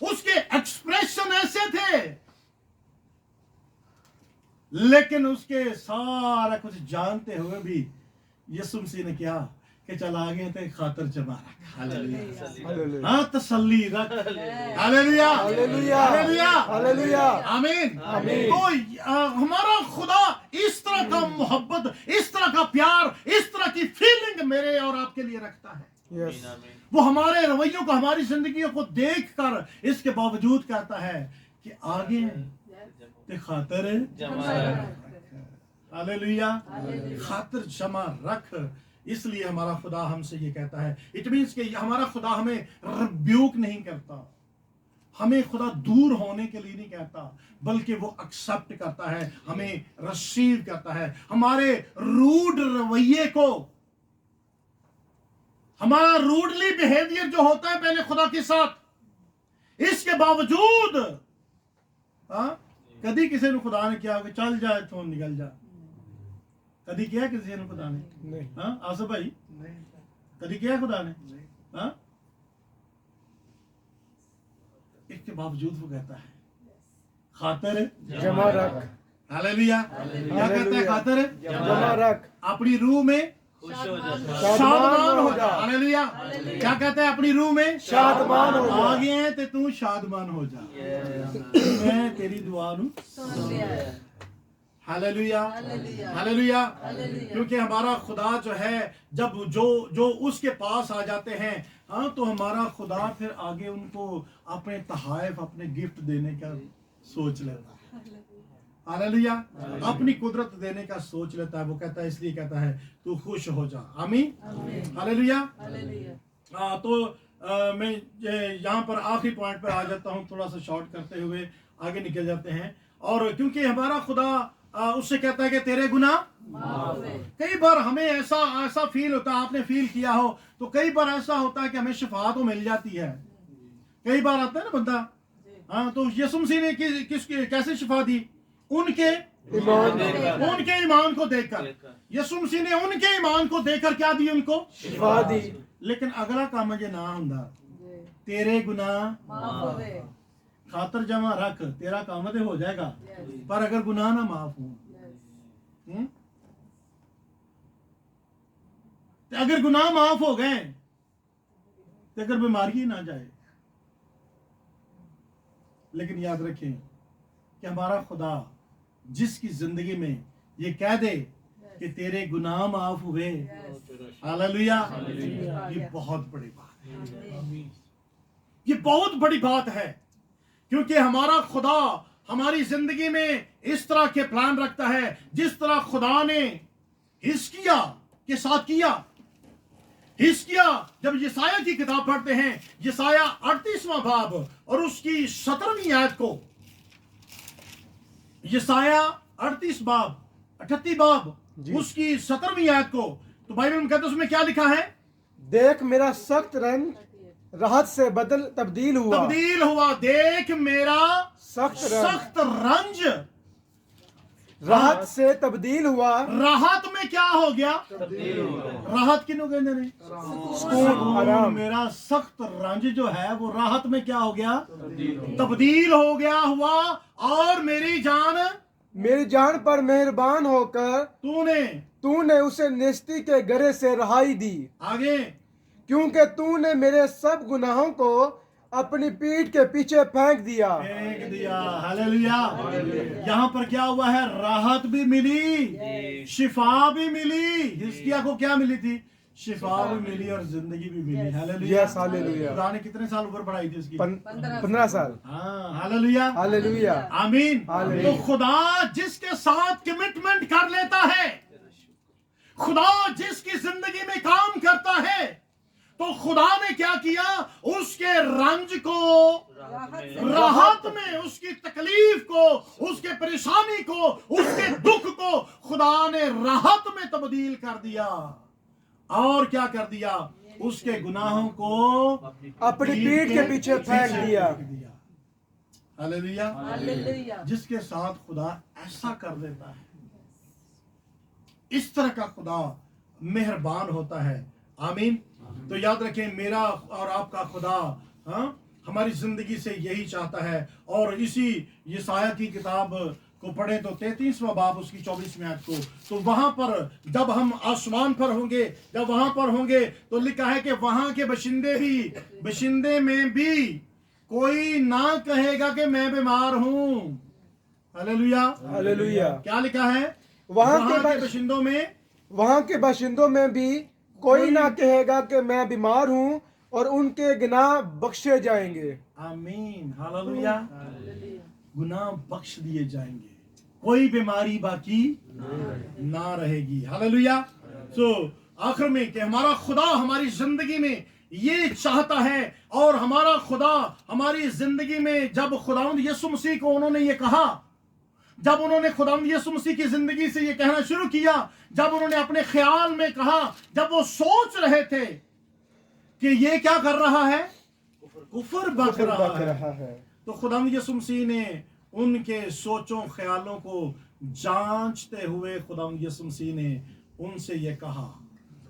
उसके एक्सप्रेशन ऐसे थे, लेकिन उसके सारा कुछ जानते हुए भी यीशु मसीह ने क्या कि चल आगे ते खातर जमा रख। हालेलुया। हाँ, तसल्ली रख। हालेलुया। हालेलुया। हालेलुया। हालेलुया। आमीन। आमीन। तो हमारा खुदा इस तरह का मोहब्बत, इस तरह का प्यार, इस तरह की फीलिंग मेरे और आपके लिए रखता है। यस। वो हमारे रवैयों को, हमारी जिंदगियों को देखकर इसके बावजूद कहता है कि आगे ते खातर जमा रख। हालेलुया। खातर जमा रख। इसलिए हमारा खुदा हमसे ये कहता है, इट मीन्स कि हमारा खुदा हमें रिब्यूक नहीं करता, हमें खुदा दूर होने के लिए नहीं कहता, बल्कि वो एक्सेप्ट करता है, हमें रिसीव करता है। हमारे रूड रवैये को, हमारा रूडली बिहेवियर जो होता है पहले खुदा के साथ, इसके बावजूद कभी किसी ने खुदा ने किया कि चल जा इथों निकल जा? कभी किया किसी ने खुदा ने? नहीं। हाँ आसफ भाई, कभी किया खुदा ने? हाँ, इसके बावजूद वो कहता है खातर जमा रख। हालेलुया। क्या कहता है? खातर जमा रख। अपनी रूह में खुश हो जा। शादमान हो जा। हालेलुया। क्या कहता है? अपनी रूह में शादमान हो जा। आ गए तो तू शादमान हो जा, मैं तेरी दुआ नू सुन लिया। हालेलुया। हालेलुया। क्योंकि हमारा खुदा जो है, जब जो उसके पास आ जाते हैं, हाँ, तो हमारा खुदा फिर आगे उनको अपने तहाइफ, अपने गिफ्ट देने का सोच लेता है। हालेलुया। अपनी कुदरत देने का सोच लेता है। वो कहता है, इसलिए कहता है तू खुश हो जा। आमीन। हालेलुया। तो मैं यहाँ पर आखिरी पॉइंट पर आ जाता हूँ, थोड़ा सा शॉर्ट करते हुए आगे निकल जाते हैं। और क्योंकि हमारा खुदा उससे कहता है कि तेरे गुनाह, कई बार हमें ऐसा फील होता है, आपने फील किया हो तो कई बार ऐसा होता है कि हमें शिफा तो मिल जाती है। कई बार आता है ना बंदा, हाँ, तो यीशु मसीह ने कैसे शिफा दी? उनके ईमान को देखकर। यीशु मसीह ने उनके ईमान को देखकर क्या दी? उनको शिफा दी। लेकिन अगला काम ये ना हुंदा, तेरे गुनाह खातर जमा रख, तेरा काम तो हो जाएगा, पर अगर गुनाह ना माफ हो, तो अगर गुनाह माफ हो गए तो अगर बीमारी ही ना जाए। लेकिन याद रखें कि हमारा खुदा जिसकी जिंदगी में ये कह दे कि तेरे गुनाह माफ हुए, हालेलुया, ये बहुत बड़ी बात है। ये बहुत बड़ी बात है, क्योंकि हमारा खुदा हमारी जिंदगी में इस तरह के प्लान रखता है, जिस तरह खुदा ने हिजकिय्याह के साथ किया। हिजकिय्याह, जब यशायाह की किताब पढ़ते हैं, यशायाह 38वां बाब और उसकी 17वीं आयत को, यशायाह 38 बाब 38 बाब उसकी 17वीं आयत को, तो बाइबल में कहते हैं, उसमें क्या लिखा है? देख मेरा सख्त रंग राहत से तब्दील हुआ। देख मेरा सख्त रंज راحت سے تبدیل ہوا راحت میں کیا ہو گیا تبدیل ہو گیا راحت کنوں کہتے ہیں سکون آرام میرا سخت رنج جو ہے وہ راحت میں کیا ہو گیا تبدیل ہو گیا ہوا اور میری جان پر مہربان ہو کر تو نے اسے نیستی کے گرے سے رہائی دی آگے کیونکہ تو نے میرے سب گناہوں کو اپنی پیٹھ کے پیچھے پھینک دیا ہاللیلویا یہاں پر کیا ہوا ہے راحت بھی ملی شفا بھی ملی حزقیہ کو کیا ملی تھی شفا بھی ملی اور زندگی بھی ملی ہاللیلویا یس ہاللیلویا خدا نے کتنے سال اوپر بڑھائی تھی اس کی 15 سال ہاں ہاللیلویا ہاللیلویا آمین ہاللیلویا۔ تو خدا جس کے ساتھ کمٹمنٹ کر لیتا ہے خدا جس کی زندگی میں کام کرتا ہے تو خدا نے کیا کیا اس کے رنج کو راحت میں اس کی تکلیف کو اس کے پریشانی کو اس کے دکھ کو خدا نے راحت میں تبدیل کر دیا اور کیا کر دیا اس کے گناہوں کو اپنی پیٹھ کے پیچھے پھینک دیا ہاللیلویا جس کے ساتھ خدا ایسا کر دیتا ہے اس طرح کا خدا مہربان ہوتا ہے آمین تو یاد رکھیں میرا اور آپ کا خدا ہماری زندگی سے یہی چاہتا ہے اور اسی یسایہ کی کتاب کو پڑھیں تو 33واں باب اس کی 24ویں آیت کو تو وہاں پر جب ہم آسمان پر ہوں گے جب وہاں پر ہوں گے تو لکھا ہے کہ وہاں کے بشندے میں بھی کوئی نہ کہے گا کہ میں بیمار ہوں ہاللیلویا ہاللیلویا کیا لکھا ہے وہاں کے باشندوں میں بھی کوئی نہ کہے گا کہ میں بیمار ہوں اور ان کے گناہ بخشے جائیں گے آمین ہاللیلویا گناہ بخش دیے جائیں گے کوئی بیماری باقی نہ رہے گی ہاللیلویا سو آخر میں کہ ہمارا خدا ہماری زندگی میں یہ چاہتا ہے اور ہمارا خدا ہماری زندگی میں جب خداوند یسوع مسیح کو انہوں نے یہ کہا جب انہوں نے خداوند یسوع مسیح کی زندگی سے یہ کہنا شروع کیا جب انہوں نے اپنے خیال میں کہا جب وہ سوچ رہے تھے کہ یہ کیا کر رہا ہے کفر بک رہا ہے تو خداوند یسوع مسیح نے ان کے سوچوں خیالوں کو جانچتے ہوئے خداوند یسوع مسیح نے ان سے یہ کہا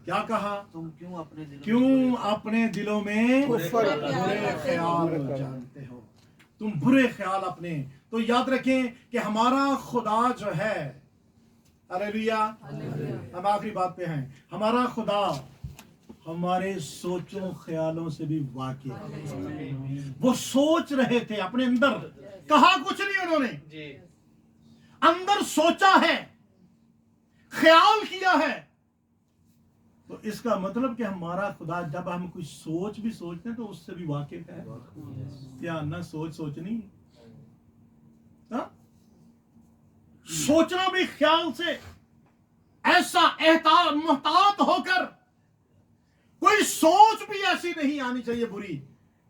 کیا کہا تم کیوں اپنے دلوں میں برے خیال جانتے ہو تم برے خیال اپنے تو یاد رکھیں کہ ہمارا خدا جو ہے ہاللیلویا ہم آخری بات پہ ہیں ہمارا خدا ہمارے سوچوں خیالوں سے بھی واقف ہے وہ سوچ رہے تھے اپنے اندر کہا کچھ نہیں انہوں نے اندر سوچا ہے خیال کیا ہے تو اس کا مطلب کہ ہمارا خدا جب ہم کچھ سوچ بھی سوچتے ہیں تو اس سے بھی واقف ہے کیا نہ سوچنی سوچنا بھی خیال سے ایسا محتاط ہو کر کوئی سوچ بھی ایسی نہیں آنی چاہیے بری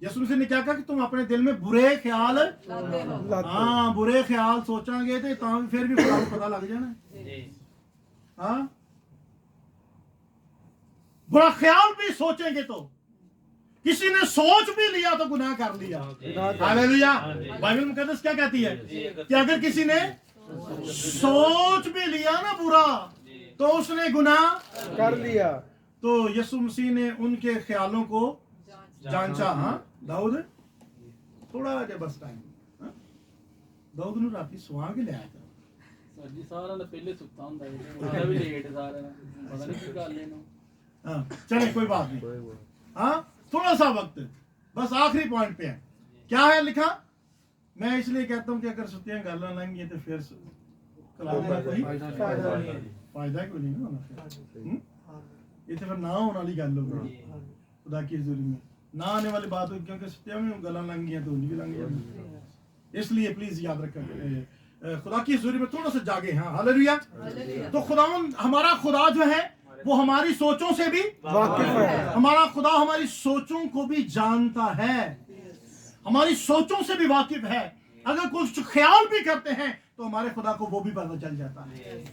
یسوع مسیح نے کیا کہا کہ تم اپنے دل میں برے خیال برے خیال سوچا گے تو پھر بھی خدا کو پتا لگ جانا برا خیال بھی سوچیں گے تو کسی نے سوچ بھی لیا تو گناہ کر لیا ہاللیلویا بائبل مقدس کیا کہتی ہے کہ اگر کسی نے سوچ بھی لیا نا برا تو اس نے گناہ کر لیا تو یسوع مسیح نے ان کے خیالوں کو جانچا داؤد تھوڑا جا بس ٹائم داؤد نو راتی سوا کے لے آیا تھا جی سارا پہلے ستا ہوندا ہے اٹھا بھی لیٹ سارا پتہ نہیں کی گل ہے چلے کوئی بات نہیں تھوڑا سا وقت بس آخری پوائنٹ پہ ہے کیا ہے لکھا میں اس لیے کہتا ہوں کہ اگر ستیاں گالاں لائیں گے تو پھر کلام کا کوئی فائدہ کوئی نہیں ہونا یہ تو پھر نہ ہونے والی گل ہوگی خدا کی حضوری میں نہ آنے والی بات ہوگی کیونکہ ستیاں میں گالاں لنگ گیا تو انہیں بھی لنگ گیا اس لیے پلیز یاد رکھیں خدا کی حضوری میں تھوڑا سا جاگے ہاللیلویا تو خداوند ہمارا خدا جو ہے وہ ہماری سوچوں سے بھی واقف ہے ہمارا خدا ہماری سوچوں کو بھی جانتا ہے ہماری سوچوں سے بھی واقف ہے اگر کچھ خیال بھی کرتے ہیں تو ہمارے خدا کو وہ بھی پتہ چل جاتا ہے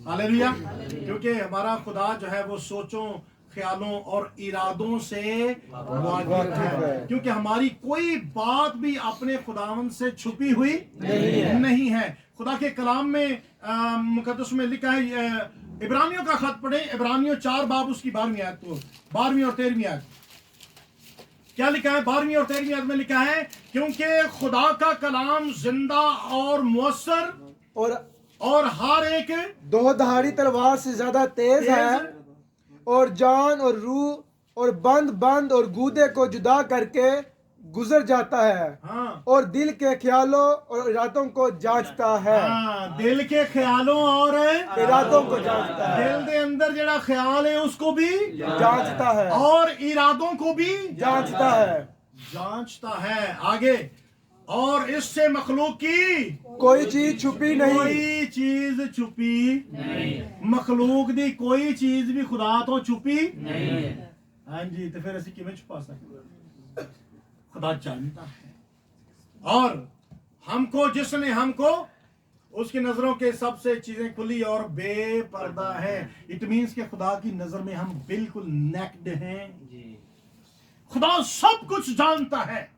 ہاللیلویا کیونکہ ہمارا خدا جو ہے وہ سوچوں خیالوں اور ارادوں سے واقف ہے کیونکہ ہماری کوئی بات بھی اپنے خداوند سے چھپی ہوئی نہیں ہے खुदा के कलाम में मुकद्दस में लिखा है, इब्रानियों का खत पढ़े, इब्रानियों 4 बाब उसकी 12वीं आयत को, 12वीं और 13वीं आयत। क्या लिखा है? 12वीं और 13वीं आयत में लिखा है, क्योंकि खुदा का कलाम जिंदा और मुअस्सर और हर एक दो धारी तलवार से ज्यादा तेज है और जान और रूह और बंद और गूदे को जुदा करके गुजर जाता है। हाँ, और दिल के ख्यालों और इरादों को जांचता है। हाँ, दिल के ख्यालों और इरादों को जांचता है। दिल के अंदर जड़ा ख्याल है उसको भी जांचता है और इरादों को भी जांचता है। जांचता है। आगे, और इससे मखलूक की कोई चीज छुपी नहीं। कोई चीज छुपी नहीं। मखलूक दी कोई चीज भी खुदा तो छुपी नहीं है। हाँ जी, तो फिर ऐसे किवें छुपा सकते? खुदा जानता है, और हमको, जिसने हमको उसकी नजरों के सबसे चीजें खुली और बेपर्दा है। इट मीन्स के खुदा की नजर में हम बिल्कुल नेक्ड हैं। खुदा सब कुछ जानता है।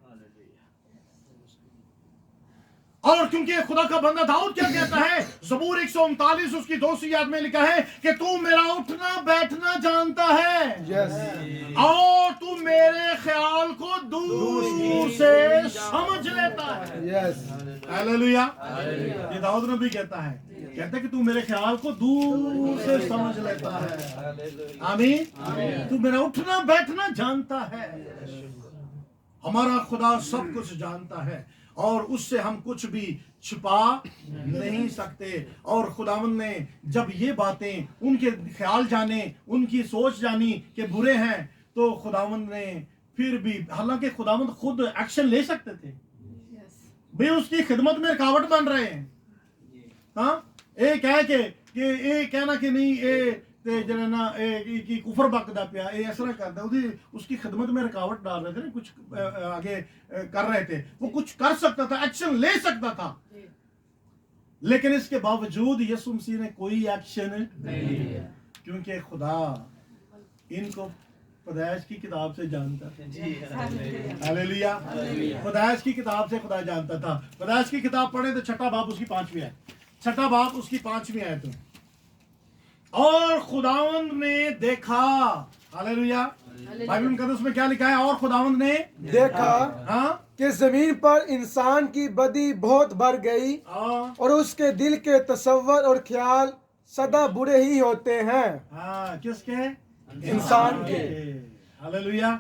और क्योंकि खुदा का बंदा दाऊद क्या कहता है, ज़बूर 139 उसकी 2वीं आयत में लिखा है कि तू मेरा उठना बैठना जानता है, और तू मेरे ख्याल को दूर से समझ लेता है। हालेलुया। ये दाऊद नबी कहता है कि तू मेरे ख्याल को दूर से समझ लेता है। आमीन। तू मेरा उठना बैठना जानता है। हमारा खुदा सब कुछ जानता है और उससे हम कुछ भी छुपा नहीं सकते। और खुदावंद ने जब ये बातें, उनके ख्याल जाने, उनकी सोच जानी कि बुरे हैं, तो खुदावंद ने फिर भी, हालांकि खुदावंद खुद एक्शन ले सकते थे, भाई उसकी खिदमत में रुकावट बन रहे हैं। हाँ, ये कह के कि ये कहना कि नहीं ये ते जरा ना की कुफर बकदा पिया, ये ऐसा करता, उसकी खिदमत में रुकावट डाल रहे थे ना, कुछ आगे कर रहे थे। वो कुछ कर सकता था, एक्शन ले सकता था, लेकिन इसके बावजूद यीशु मसीह ने कोई एक्शन नहीं लिया, क्योंकि खुदा इनको पैदाइश की किताब से जानता था। हालेलुया। पैदाइश की किताब से खुदा जानता था। पैदाइश की किताब पढ़े तो 6 बाब उसकी 5वीं आयत, 6 बाब उसकी 5वीं आयत। और खुदावंद ने देखा, हालेलुया, बाइबल मुकद्दस में क्या लिखा है? और खुदावंद ने देखा, हाँ, कि जमीन पर इंसान की बदी बहुत बढ़ गई और उसके दिल के तसव्वुर और ख्याल सदा बुरे ही होते हैं। हाँ, किसके? इंसान के। हालेलुया।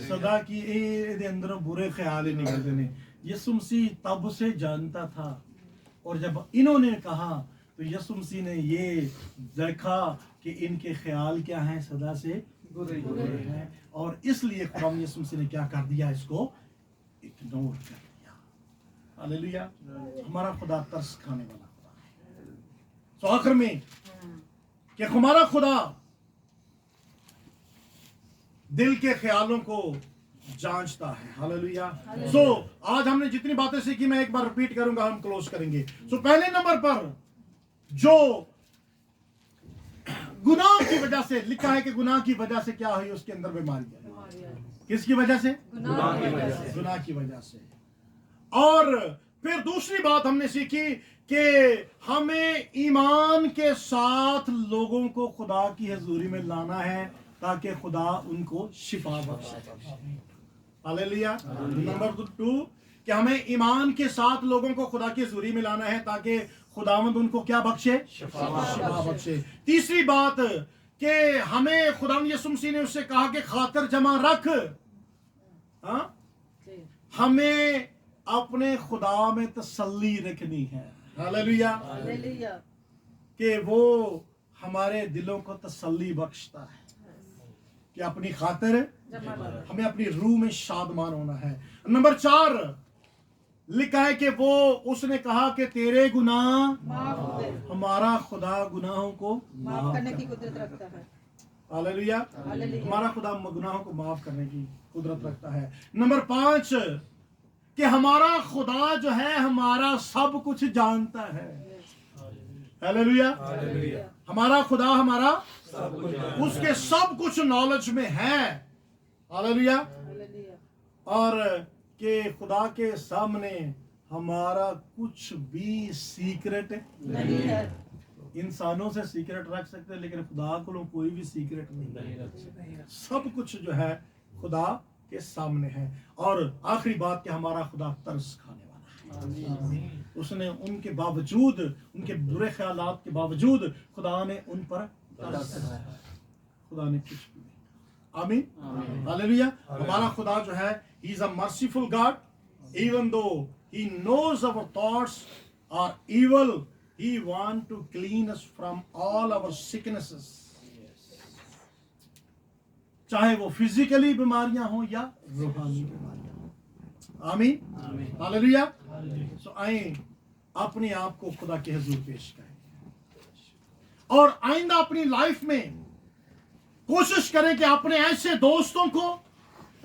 सदा की ये अंदरों बुरे ख्याल ही निकलते ने। यीशु मसीह तब से जानता था, और जब इन्होंने कहा तो यीशु मसीह ने ये देखा कि इनके ख्याल क्या हैं, सदा से बुरे हैं, और इसलिए खुदा यीशु मसीह ने क्या कर दिया, इसको इग्नोर कर दिया। हालेलुया। हमारा खुदा तरस खाने वाला खुदा है। तो आखिर में कि हमारा खुदा दिल के ख्यालों को जांचता है। हालेलुया। सो आज हमने जितनी बातें सीखी, मैं एक बार रिपीट करूंगा, हम क्लोज करेंगे। सो पहले नंबर पर, जो गुनाह की वजह से, लिखा है कि गुनाह की वजह से क्या हुई, उसके अंदर बीमारी है। किसकी वजह से? गुनाह की वजह से। गुनाह की वजह से। और फिर दूसरी बात हमने सीखी कि हमें ईमान के साथ लोगों को खुदा की हजूरी में लाना है, ताकि खुदा उनको शिफा बख्शे। हालेलुया। नंबर 2 कि हमें ईमान के साथ लोगों को खुदा की हजूरी में लाना है, ताकि खुदावंद उनको क्या बख्शे? शिफा बख्शे। तीसरी बात कि हमें खुदावंद यीशु मसीह ने उससे कहा कि खातर जमा रख। हाँ, हमें अपने खुदा में तसल्ली रखनी है। हालेलुया। कि वो हमारे दिलों को तसल्ली बख्शता है, कि अपनी खातिर हमें अपनी रूह में शादमान होना है। नंबर 4 लिखा है कि वो, उसने कहा कि तेरे गुनाह, हमारा खुदा गुनाहों को माफ करने की कुदरत रखता है। हालेलुया। हमारा खुदा गुनाहों को माफ करने की कुदरत रखता है। नंबर 5 कि हमारा खुदा जो है हमारा सब कुछ जानता है। हालेलुया। हमारा खुदा हमारा उसके सब कुछ नॉलेज में है। हालेलुया। और कि खुदा के सामने हमारा कुछ भी सीक्रेट नहीं है। इंसानों से सीक्रेट रख सकते हैं लेकिन खुदा को कोई भी सीक्रेट नहीं। सब कुछ जो है खुदा के सामने है। और आखिरी बात कि हमारा खुदा तरस खाने वाला है। उसने उनके बावजूद, उनके बुरे ख्यालात के बावजूद खुदा ने उन पर तरस खाया। खुदा ने कुछ भी नहीं। आमीन, हालेलुया। हमारा खुदा जो है, he is a merciful God. Even though he knows our thoughts are evil, he want to clean us from all our sicknesses, चाहे वो फिजिकली बीमारियां हो या रूहानी बीमारियां हो। आमीन, हालेलुया। सो आए अपने आप को खुदा के हुजूर पेश करें और आइंदा अपनी लाइफ में कोशिश करें कि अपने ऐसे दोस्तों को,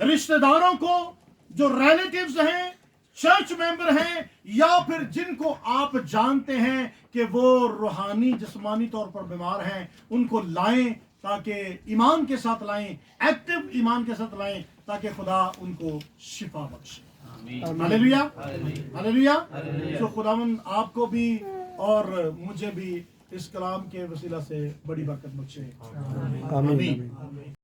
रिश्तेदारों को, जो रिलेटिव्स हैं, चर्च मेंबर हैं, या फिर जिनको आप जानते हैं कि वो रूहानी जिस्मानी तौर पर बीमार हैं, उनको लाएं, ताकि ईमान के साथ लाएं, एक्टिव ईमान के साथ लाएं, ताकि खुदा उनको शिफा बख्शे। Hallelujah, hallelujah. तो खुदावन आपको भी और मुझे भी इस कलाम के वसीला से बड़ी बरकत बख्शे। आमीन।